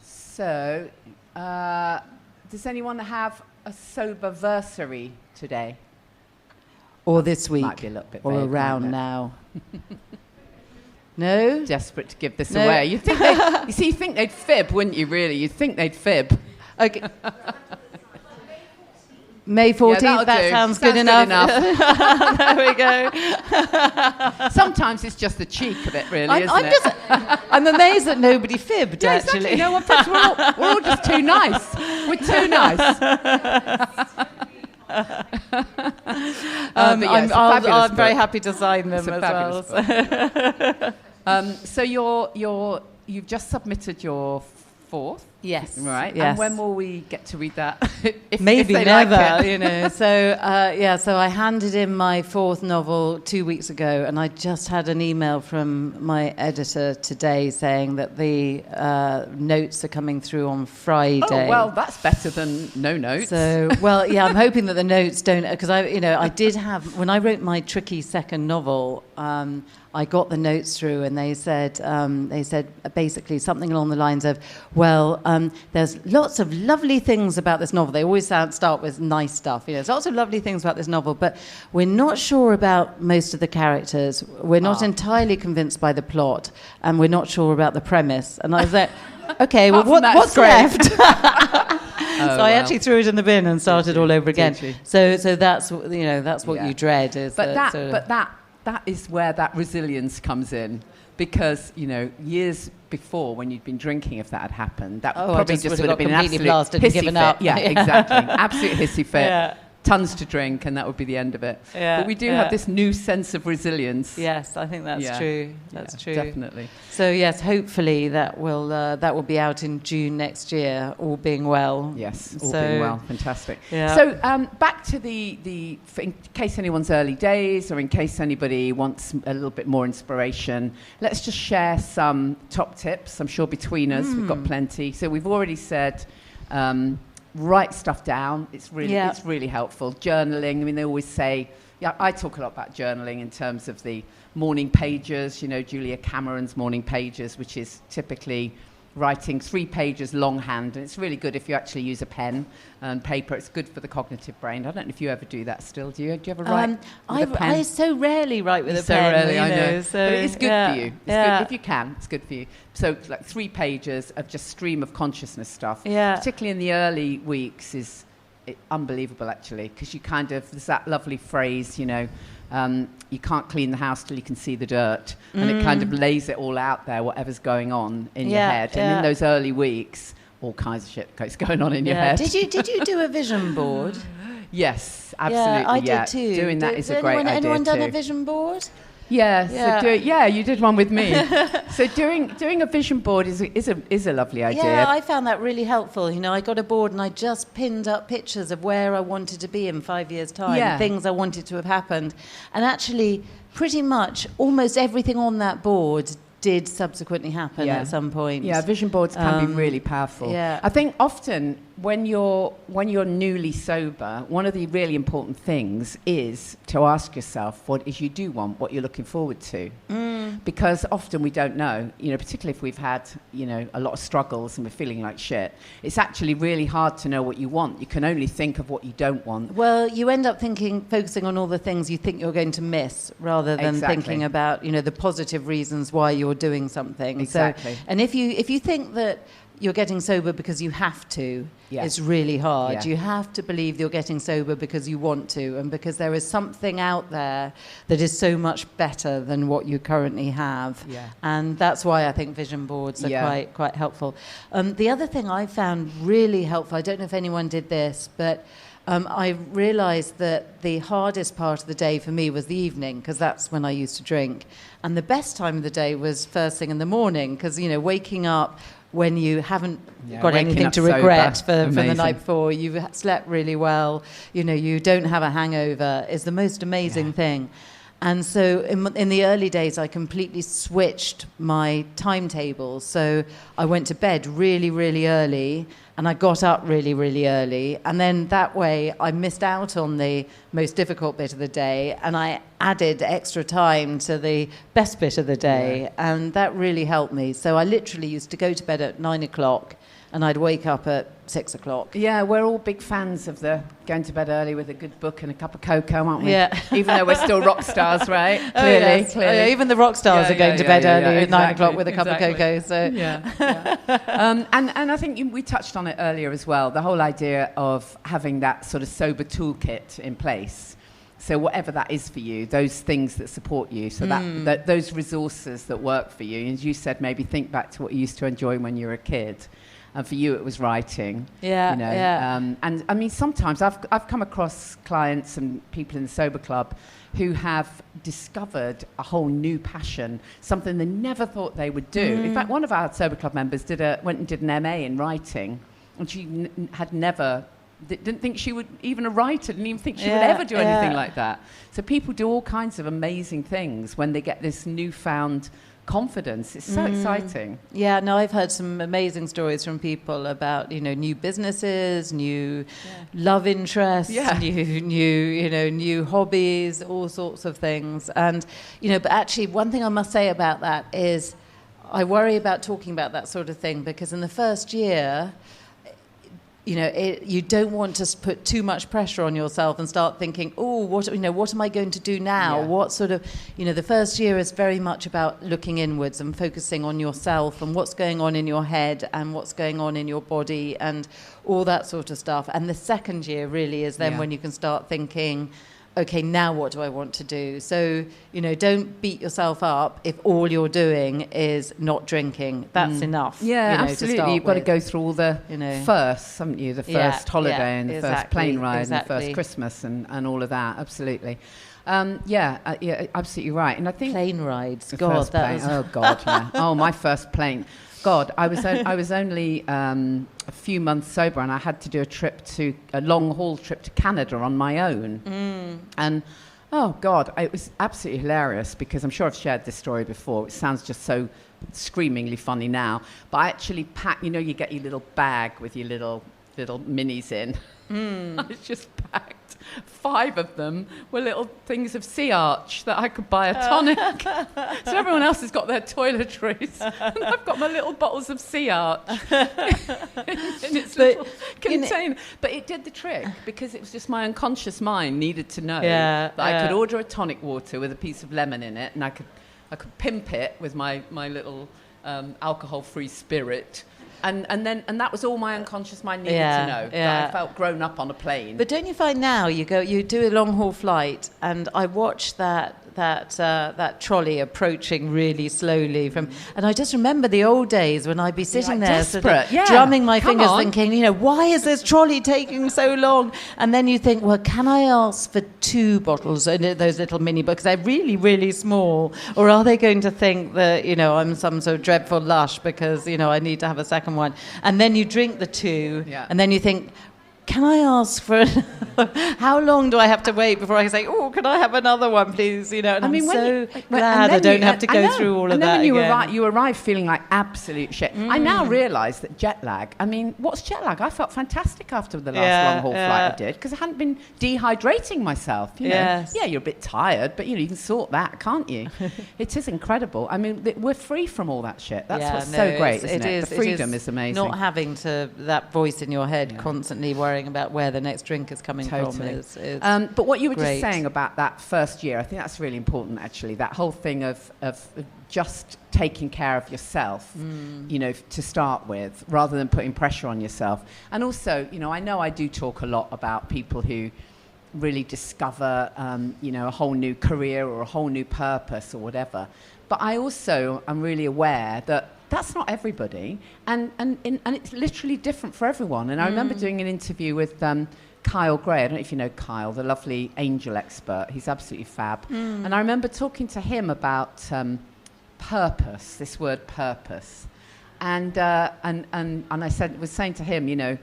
So, does anyone have a sober-versary today? Or this week? Might be a little bit or vague, around now? No? Desperate to give this away. You think they'd fib, wouldn't you, really? You'd think they'd fib. Okay. May 14th, that sounds good enough. There we go. Sometimes it's just the cheek of it, really, isn't it? I'm amazed that nobody fibbed, actually. Exactly. No one fibs. We're all just too nice. We're too nice. I'm very happy to sign them as well. So you've just submitted your 4th. Yes. Right. Yes. And when will we get to read that? Maybe if they never, like it. you know. So I handed in my 4th novel 2 weeks ago, and I just had an email from my editor today saying that the notes are coming through on Friday. Oh, well, that's better than no notes. So, well, yeah, I'm hoping that the notes don't, because I did have, when I wrote my tricky second novel, I got the notes through, and they said basically something along the lines of, well, there's lots of lovely things about this novel. They always start with nice stuff. You know, there's lots of lovely things about this novel, but we're not sure about most of the characters. We're not entirely convinced by the plot, and we're not sure about the premise. And I was like, okay, well, what's left? So I actually threw it in the bin and started all over again. So that's what you dread. Is that is where that resilience comes in, because years before, when you'd been drinking, if that had happened, that probably just would have been an absolute blasted and given up. Yeah, exactly, absolute hissy fit. Yeah. Tons to drink, and that would be the end of it. Yeah, but we do have this new sense of resilience. Yes, I think that's true. That's true. Definitely. So yes, hopefully that will be out in June next year, all being well. Yes, all being well. Fantastic. Yeah. So back to the in case anyone's early days, or in case anybody wants a little bit more inspiration, let's just share some top tips. I'm sure between us we've got plenty. So we've already said. Write stuff down. It's really helpful. Journaling. I mean, they always say. Yeah, I talk a lot about journaling in terms of the morning pages. Julia Cameron's morning pages, which is typically writing 3 pages longhand, and it's really good if you actually use a pen and paper. It's good for the cognitive brain. I don't know if you ever do that still. Do you ever write with a pen? I so rarely write with a so pen. Rarely, I know. So but it's good for you. It's good if you can. It's good for you. So like 3 pages of just stream of consciousness stuff. Yeah. Particularly in the early weeks is unbelievable, actually, because you kind of, there's that lovely phrase, you can't clean the house till you can see the dirt, and it kind of lays it all out there, whatever's going on in your head. And in those early weeks, all kinds of shit is going on in your head. Did you do a vision board? Yes, absolutely. I did too. Doing that is a great idea. Anyone done a vision board? Yeah. So you did one with me. So doing a vision board is a lovely idea. Yeah, I found that really helpful. I got a board and I just pinned up pictures of where I wanted to be in 5 years' time, things I wanted to have happened, and actually, pretty much almost everything on that board did subsequently happen at some point. Yeah, vision boards can be really powerful. Yeah. I think often when you're newly sober, one of the really important things is to ask yourself what is you do want, what you're looking forward to. Because often we don't know, particularly if we've had, a lot of struggles and we're feeling like shit. It's actually really hard to know what you want. You can only think of what you don't want. Well, you end up focusing on all the things you think you're going to miss rather than thinking about, the positive reasons why you're doing something. Exactly. So, and if you think that you're getting sober because you have to, it's really hard. Yeah. You have to believe you're getting sober because you want to, and because there is something out there that is so much better than what you currently have. Yeah. And that's why I think vision boards are quite helpful. The other thing I found really helpful, I don't know if anyone did this, but I realised that the hardest part of the day for me was the evening, because that's when I used to drink. And the best time of the day was first thing in the morning, because, waking up when you haven't got anything to regret from the night before, you've slept really well, you don't have a hangover, is the most amazing thing. And so in the early days, I completely switched my timetable. So I went to bed really, really early, and I got up really, really early. And then that way, I missed out on the most difficult bit of the day, and I added extra time to the best bit of the day. Yeah. And that really helped me. So I literally used to go to bed at 9 o'clock, and I'd wake up at 6 o'clock. Yeah, we're all big fans of the going to bed early with a good book and a cup of cocoa, aren't we? Yeah. Even though we're still rock stars, right? Clearly. Oh, yeah, even the rock stars are going to bed early at 9 o'clock with a cup of cocoa. So and I think we touched on it earlier as well, the whole idea of having that sort of sober toolkit in place. So whatever that is for you, those things that support you, so that those resources that work for you. As you said, maybe think back to what you used to enjoy when you were a kid. and for you it was writing. Yeah, you know. yeah. And I mean, sometimes I've come across clients and people in the Sober Club who have discovered a whole new passion, something they never thought they would do. In fact, one of our Sober Club members went and did an MA in writing, and she had never, didn't think she would, even a writer, didn't even think she would ever do anything like that. So people do all kinds of amazing things when they get this newfound confidence. It's so exciting. Yeah, no, I've heard some amazing stories from people about, you know, new businesses, new love interests, new hobbies, all sorts of things. And, you know, but actually one thing I must say about that is I worry about talking about that sort of thing, because in the first year, you know, you don't want to put too much pressure on yourself and start thinking, oh, what am I going to do now? Yeah. What sort of, you know, the first year is very much about looking inwards and focusing on yourself and what's going on in your head and what's going on in your body and all that sort of stuff. And the second year really is then when you can start thinking, okay, now what do I want to do? So, you know, don't beat yourself up if all you're doing is not drinking. That's enough. Yeah, you know, absolutely. You've got to go through all the firsts, haven't you? The first holiday and the first plane ride and the first Christmas and all of that. Absolutely. Absolutely right. And I think plane rides. God, Oh, my first plane. God, I was only a few months sober, and I had to do a long haul trip to Canada on my own. And oh God, it was absolutely hilarious, because I'm sure I've shared this story before. It sounds just so screamingly funny now, but I actually packed. You know, you get your little bag with your little minis in. I just packed 5 of them were little things of sea arch that I could buy a tonic. So everyone else has got their toiletries, and I've got my little bottles of sea arch in its little container. But it did the trick, because it was just my unconscious mind needed to know that I could order a tonic water with a piece of lemon in it, and I could pimp it with my little alcohol-free spirit. And that was all my unconscious mind needed to know. That I felt grown up on a plane. But don't you find now you do a long haul flight, and I watch that trolley approaching really slowly and I just remember the old days when I'd be sitting there sort of drumming my fingers, thinking, you know, why is this trolley taking so long? And then you think, well, can I ask for 2 bottles in those little mini books? They're really, really small. Or are they going to think that, you know, I'm some sort of dreadful lush because, you know, I need to have a second one? And then you drink the 2, and then you think, can I ask for how long do I have to wait before I say, oh, can I have another one, please? You know, and I'm so glad I don't have to go through all of that again. And then you arrive feeling like absolute shit. I now realise that jet lag, I mean, what's jet lag? I felt fantastic after the last long haul flight I did, because I hadn't been dehydrating myself. You know? Yeah, you're a bit tired, but, you know, you can sort that, can't you? It is incredible. I mean, we're free from all that shit. That's what's so great, isn't it? The freedom is amazing. Not having that voice in your head constantly worrying about where the next drink is coming from is but what you were great. Just saying about that first year, I think that's really important, actually, that whole thing of just taking care of yourself, you know, to start with, rather than putting pressure on yourself. And also, you know I do talk a lot about people who really discover, you know, a whole new career or a whole new purpose or whatever. But I also am really aware that that's not everybody, and it's literally different for everyone. And I remember doing an interview with Kyle Gray. I don't know if you know Kyle, the lovely angel expert. He's absolutely fab. And I remember talking to him about purpose, this word purpose. And I was saying to him, you know,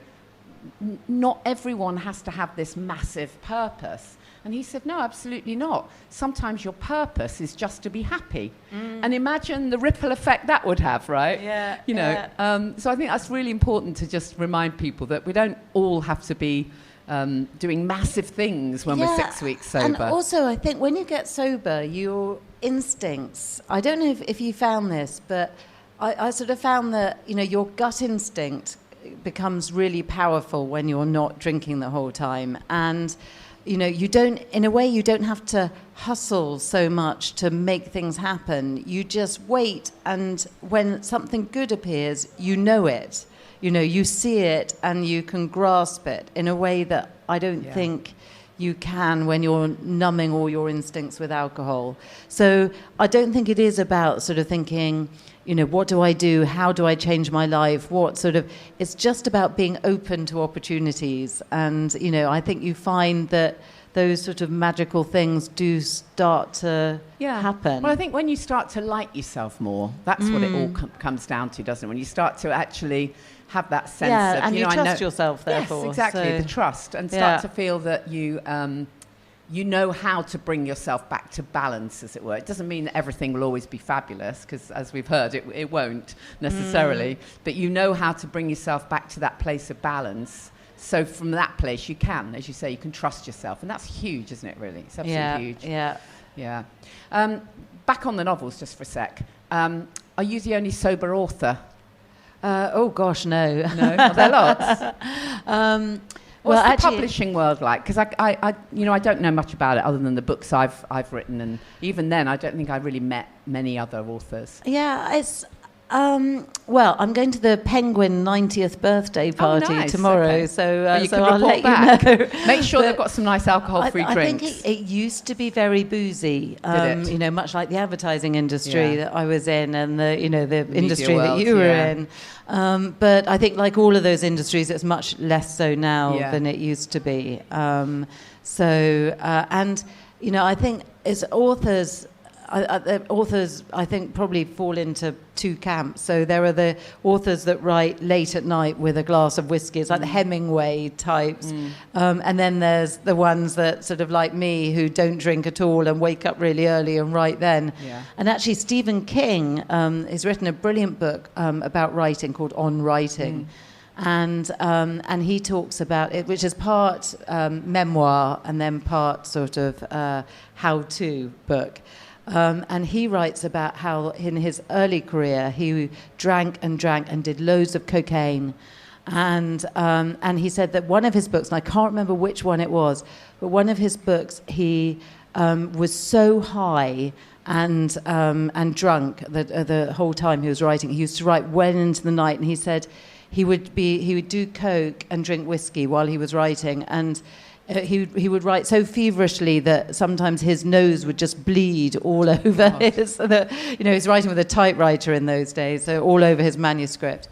not everyone has to have this massive purpose. And he said, no, absolutely not. Sometimes your purpose is just to be happy. And imagine the ripple effect that would have, right? Yeah. You know, so I think that's really important to just remind people that we don't all have to be doing massive things when we're 6 weeks sober. And also, I think when you get sober, your instincts, I don't know if you found this, but I sort of found that, you know, your gut instinct becomes really powerful when you're not drinking the whole time. And you know, you don't have to hustle so much to make things happen. You just wait, and when something good appears, you know it. You know, you see it and you can grasp it in a way that I don't think you can when you're numbing all your instincts with alcohol. So I don't think it is about sort of thinking, what do I do? How do I change my life? It's just about being open to opportunities. And, I think you find that those sort of magical things do start to happen. Well, I think when you start to like yourself more, that's what it all comes down to, doesn't it? When you start to actually have that sense of, and you trust yourself, therefore. Yes, exactly, the trust, and start to feel that you know how to bring yourself back to balance, as it were. It doesn't mean that everything will always be fabulous, because as we've heard, it won't necessarily, but you know how to bring yourself back to that place of balance. So from that place, you can, as you say, you can trust yourself. And that's huge, isn't it, really? It's absolutely huge. Yeah. Back on the novels just for a sec. Are you the only sober author? Oh, gosh, no. No? Are there lots? What's the publishing world like? Because I don't know much about it other than the books I've written. And even then, I don't think I really met many other authors. Yeah, it's... well, I'm going to the Penguin 90th birthday party tomorrow, so I'll let you know. Make sure they've got some nice alcohol-free drinks. I think it used to be very boozy, much like the advertising industry that I was in, and the industry that you were in. But I think, like all of those industries, it's much less so now than it used to be. I think as authors. Authors, I think, probably fall into two camps. So there are the authors that write late at night with a glass of whiskey. It's like the Hemingway types. And then there's the ones that sort of like me who don't drink at all and wake up really early and write then. Yeah. And actually Stephen King has written a brilliant book about writing called On Writing. And he talks about it, which is part memoir and then part sort of how-to book. And he writes about how in his early career he drank and did loads of cocaine. And he said that one of his books, and I can't remember which one it was, but one of his books he was so high and drunk that the whole time he was writing. He used to write well into the night, and he said he would do coke and drink whiskey while he was writing, and he would write so feverishly that sometimes his nose would just bleed all over his. He was writing with a typewriter in those days, so all over his manuscript.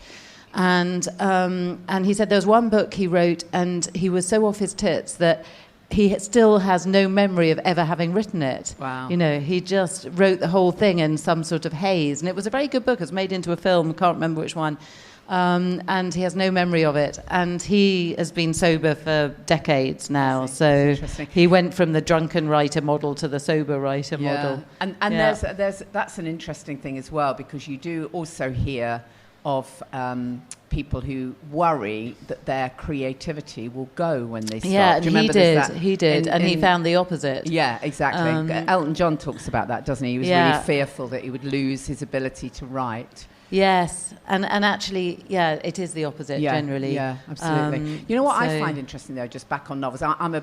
And he said there was one book he wrote, and he was so off his tits that he still has no memory of ever having written it. Wow. He just wrote the whole thing in some sort of haze, and it was a very good book. It was made into a film. Can't remember which one. And he has no memory of it. And he has been sober for decades now. So he went from the drunken writer model to the sober writer model. And there's that's an interesting thing as well, because you do also hear of people who worry that their creativity will go when they stop. Yeah, and he did, and he found the opposite. Yeah, exactly. Elton John talks about that, doesn't he? He was really fearful that he would lose his ability to write. Yes, and actually, it is the opposite generally. Yeah, absolutely. You know what I find interesting, though, just back on novels, I'm a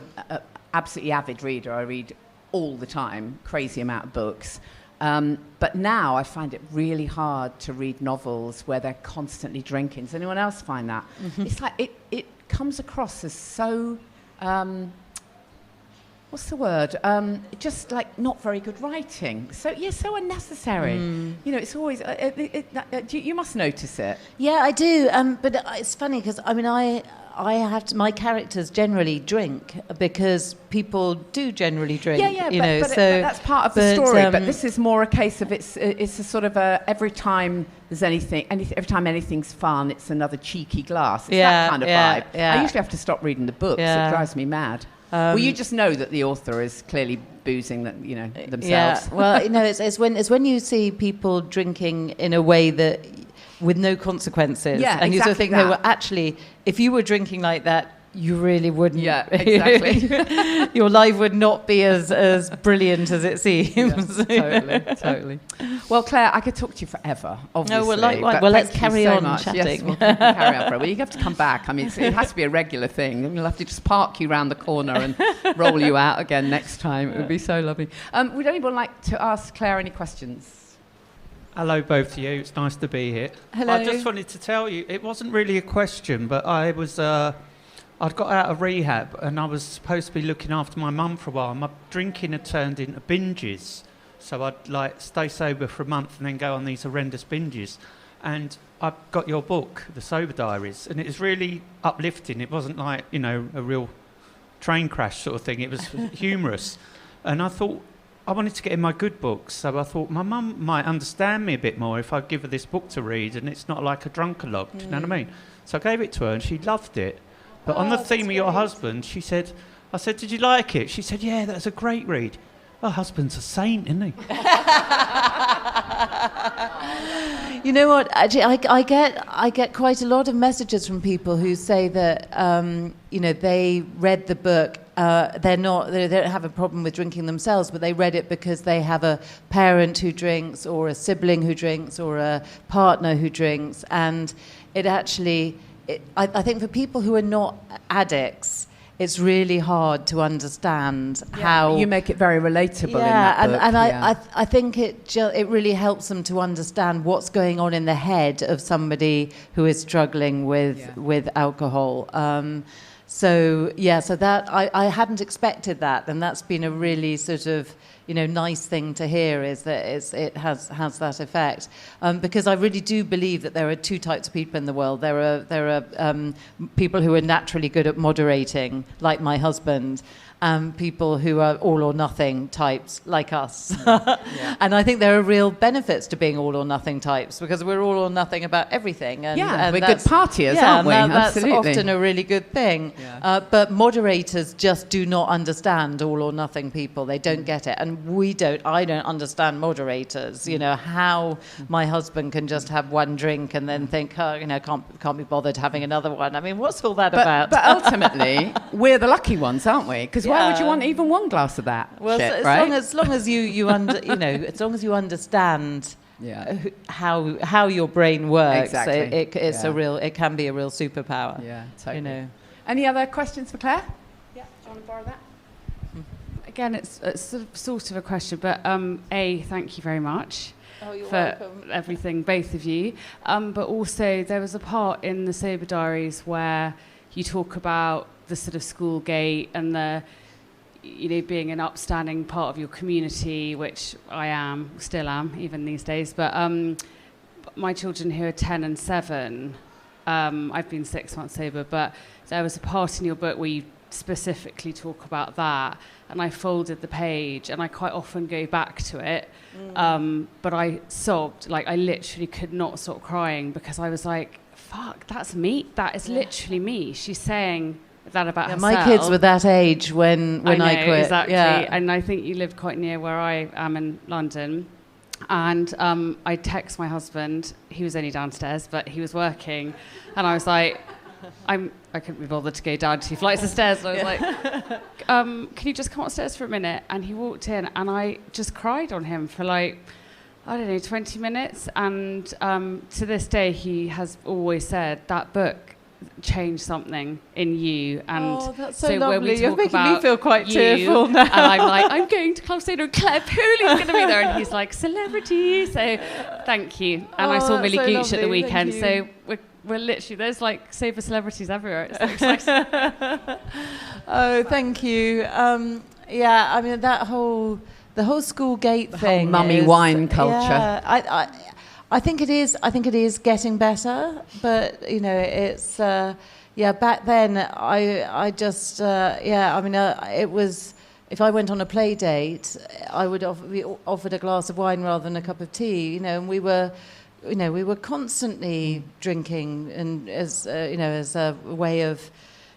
absolutely avid reader. I read all the time, crazy amount of books. But now I find it really hard to read novels where they're constantly drinking. Does anyone else find that? Mm-hmm. It's like it comes across as so... what's the word? Just like not very good writing. So so unnecessary. It's always. You must notice it. Yeah, I do. But it's funny because I have to. My characters generally drink because people do generally drink. But that's part of the story. But this is more a case of it's a sort of every time there's every time anything's fun, it's another cheeky glass. It's that kind of vibe. Yeah. I usually have to stop reading the books. It drives me mad. Well, you just know that the author is clearly boozing themselves. Yeah. Well, it's when you see people drinking in a way that with no consequences, and you sort of think, no, well, actually, if you were drinking like that, you really wouldn't. Yeah, exactly. Your life would not be as brilliant as it seems. Yeah, totally. Well, Claire, I could talk to you forever, obviously. No, well, likewise. Well, let's carry on chatting. Yes, we'll carry on forever. Well, you have to come back. I mean, it has to be a regular thing. We'll have to just park you round the corner and roll you out again next time. It would be so lovely. Would anyone like to ask Claire any questions? Hello, both of you. It's nice to be here. Hello. I just wanted to tell you, it wasn't really a question, but I was... I'd got out of rehab and I was supposed to be looking after my mum for a while. My drinking had turned into binges. So I'd like stay sober for a month and then go on these horrendous binges. And I got your book, The Sober Diaries, and it was really uplifting. It wasn't like, you know, a real train crash sort of thing. It was humorous. And I thought, I wanted to get in my good books, so I thought my mum might understand me a bit more if I give her this book to read, and it's not like a drunkalog, do you know what I mean? So I gave it to her, and she loved it. But on the theme of your husband, she said, I said, did you like it? She said, yeah, that's a great read. Her husband's a saint, isn't he? You know what? Actually, I get quite a lot of messages from people who say that you know, they read the book. They don't have a problem with drinking themselves, but they read it because they have a parent who drinks, or a sibling who drinks, or a partner who drinks, and it actually. I think for people who are not addicts, it's really hard to understand how you make it very relatable. In that book. And I think it really helps them to understand what's going on in the head of somebody who is struggling with alcohol. So that I hadn't expected that, and that's been a really sort of, you know, nice thing to hear, is that it has that effect. Because I really do believe that there are two types of people in the world. There are people who are naturally good at moderating, like my husband, people who are all or nothing types, like us. And I think there are real benefits to being all or nothing types, because we're all or nothing about everything. And we're good partiers, aren't we? That's Absolutely. often a really good thing. Yeah. But moderators just do not understand all or nothing people. They don't get it. And I don't understand moderators. You know, how my husband can just have one drink and then think, oh, you know, can't be bothered having another one. I mean, what's all that about? But ultimately, we're the lucky ones, aren't we? Because why would you want even one glass of that? Well, shit, as long as you as long as you understand how your brain works, exactly. it can be a real superpower. Yeah, totally. You know. Any other questions for Claire? Yeah, do you want to borrow that? Again, it's sort of a question, but thank you very much for welcome. Everything, both of you. But also, there was a part in the Sober Diaries where you talk about the sort of school gate and the, you know, being an upstanding part of your community, which I still am, even these days. But my children who are 10 and 7, I've been 6 months sober, but there was a part in your book where you specifically talk about that, and I folded the page, and I quite often go back to it, but I sobbed, like I literally could not stop crying, because I was like, fuck, that's me, that is literally me. She's saying that about herself. My kids were that age when I quit. Exactly. Yeah. And I think you live quite near where I am in London. And I text my husband. He was only downstairs, but he was working. And I was like, I couldn't be bothered to go down 2 flights of stairs. And I was like, can you just come upstairs for a minute? And he walked in, and I just cried on him for like, I don't know, 20 minutes. And to this day, he has always said that book changed something in you. And that's so lovely. when we You're talk making about me feel quite you, tearful now. and I'm like, I'm going to Club Soda, and Clare Pooley's going to be there, and he's like, celebrity. So thank you. And I saw Millie so Gooch at the lovely. weekend. Thank So we're literally, there's like sober celebrities everywhere. It's so exciting. Oh, thank you. I mean, the whole school gate thing, whole mummy wine culture. Yeah, I think it is. I think it is getting better, but you know, it's back then, I just I mean, it was. If I went on a play date, I would be offered a glass of wine rather than a cup of tea. You know, and we were constantly drinking, and as a way of,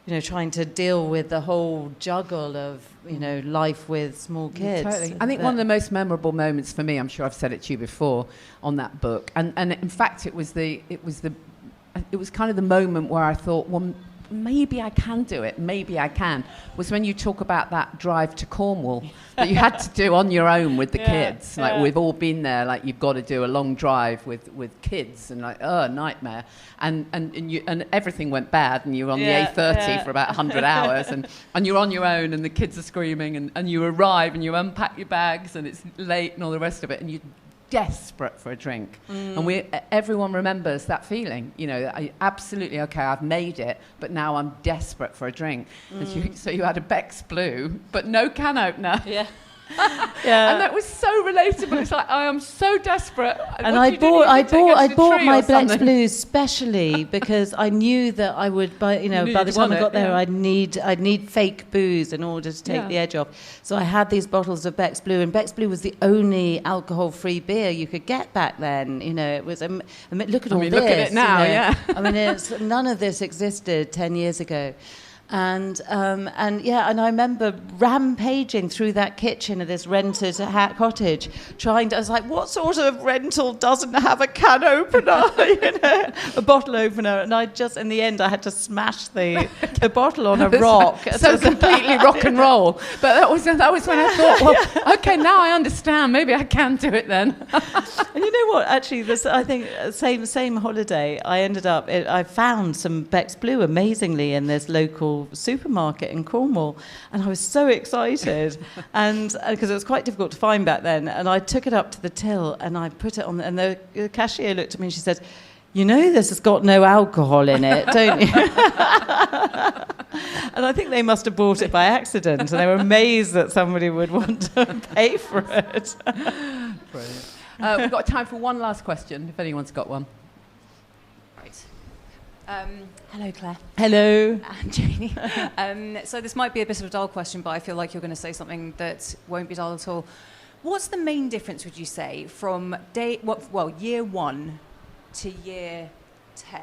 you know, trying to deal with the whole juggle of, you know, life with small kids. Totally. I think one of the most memorable moments for me, I'm sure I've said it to you before, on that book, and in fact it was kind of the moment where I thought, well, maybe I can do it, maybe I can, was when you talk about that drive to Cornwall that you had to do on your own with the kids. Like, we've all been there, like, you've got to do a long drive with kids, and like, nightmare. And everything went bad, and you were on the A30 for about 100 hours, and you're on your own, and the kids are screaming, and you arrive, and you unpack your bags, and it's late, and all the rest of it, and you're desperate for a drink. And everyone remembers that feeling, you know, absolutely, okay, I've made it, but now I'm desperate for a drink. And so you had a Beck's Blue, but no can opener. And that was so relatable. It's like, I am so desperate. And What I do you do? bought You my Bex Bex Blues specially because I knew that I would, by the time I got there, I'd need fake booze in order to take the edge off. So I had these bottles of Bex Blue, and Bex Blue was the only alcohol-free beer you could get back then. It was. Look at all this. Look at it now. I mean, none of this existed 10 years ago. And I remember rampaging through that kitchen of this rented cottage, I was like, what sort of rental doesn't have a can opener, a bottle opener? And in the end, I had to smash the bottle on a rock. So completely rock and roll. But that was when I thought, well, okay, now I understand. Maybe I can do it then. And you know what? Actually, I think same holiday, I found some Bex Blue amazingly in this local supermarket in Cornwall, and I was so excited, and because it was quite difficult to find back then, and I took it up to the till and I put it on, and the cashier looked at me and she said, "You know this has got no alcohol in it, don't you?" And I think they must have bought it by accident, and they were amazed that somebody would want to pay for it. Brilliant. We've got time for one last question, if anyone's got one. Hello, Claire. Hello. And Janey. So this might be a bit of a dull question, but I feel like you're going to say something that won't be dull at all. What's the main difference, would you say, from year 1 to year 10?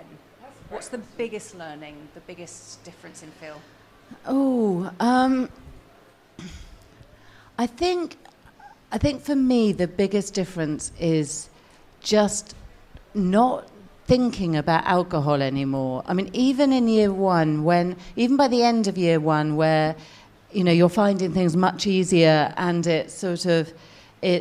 What's the biggest learning, the biggest difference in feel? I think for me the biggest difference is just not thinking about alcohol anymore. I mean, even in year 1, even by the end of year 1, where you're finding things much easier, and it's sort of, you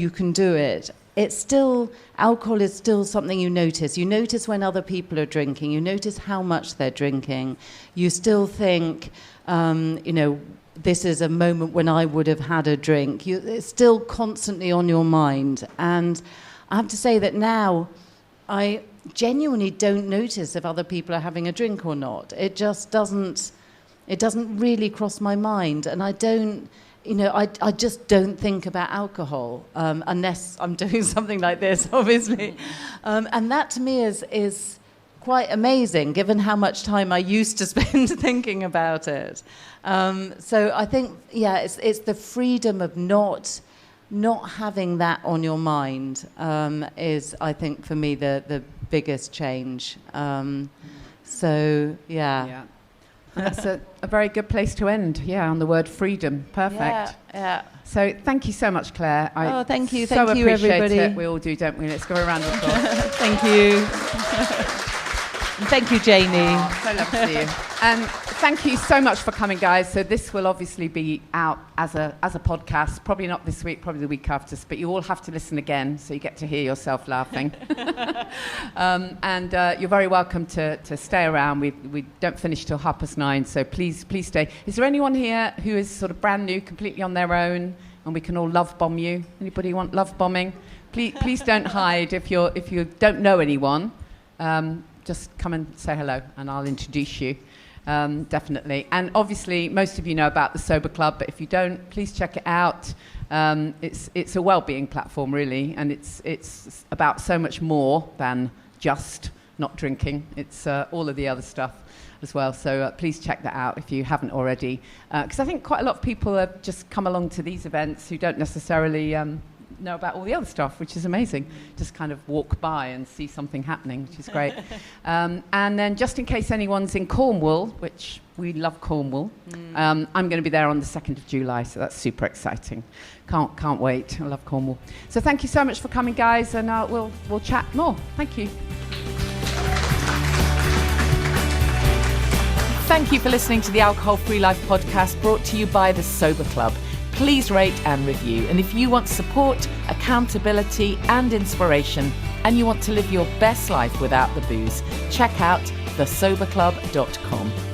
can do it. It's still, alcohol is still something you notice. You notice when other people are drinking. You notice how much they're drinking. You still think, this is a moment when I would have had a drink. It's still constantly on your mind. And I have to say that now I genuinely don't notice if other people are having a drink or not. It just doesn't really cross my mind. And I don't, I just don't think about alcohol unless I'm doing something like this, obviously. And that to me is quite amazing, given how much time I used to spend thinking about it. So I think, it's the freedom of not having that on your mind is, I think, for me, the biggest change. That's a very good place to end, on the word freedom. Perfect. Yeah. So thank you so much, Claire. Thank you. So Thank you, appreciate everybody. it. We all do, don't we? Let's give a round of applause. Thank you. And thank you, Janey. So lovely to see you. And thank you so much for coming, guys. So this will obviously be out as a podcast, probably not this week, probably the week after, but you all have to listen again, so you get to hear yourself laughing. And you're very welcome to stay around. We don't finish till 9:30, so please stay. Is there anyone here who is sort of brand new, completely on their own, and we can all love bomb you? Anybody want love bombing? Please don't hide if you don't know anyone. Just come and say hello, and I'll introduce you. Definitely. And obviously, most of you know about the Sober Club, but if you don't, please check it out. It's a well-being platform, really, and it's about so much more than just not drinking. It's all of the other stuff as well. So please check that out if you haven't already. Because I think quite a lot of people have just come along to these events who don't necessarily know about all the other stuff, which is amazing. Just kind of walk by and see something happening, which is great. And then just in case anyone's in Cornwall, which we love Cornwall, I'm going to be there on the 2nd of July, so that's super exciting. Can't wait. I love Cornwall. So thank you so much for coming, guys, and we'll chat more. Thank you. Thank you for listening to the Alcohol Free Life podcast, brought to you by the Sober Club. Please rate and review. And if you want support, accountability and inspiration, and you want to live your best life without the booze, check out thesoberclub.com.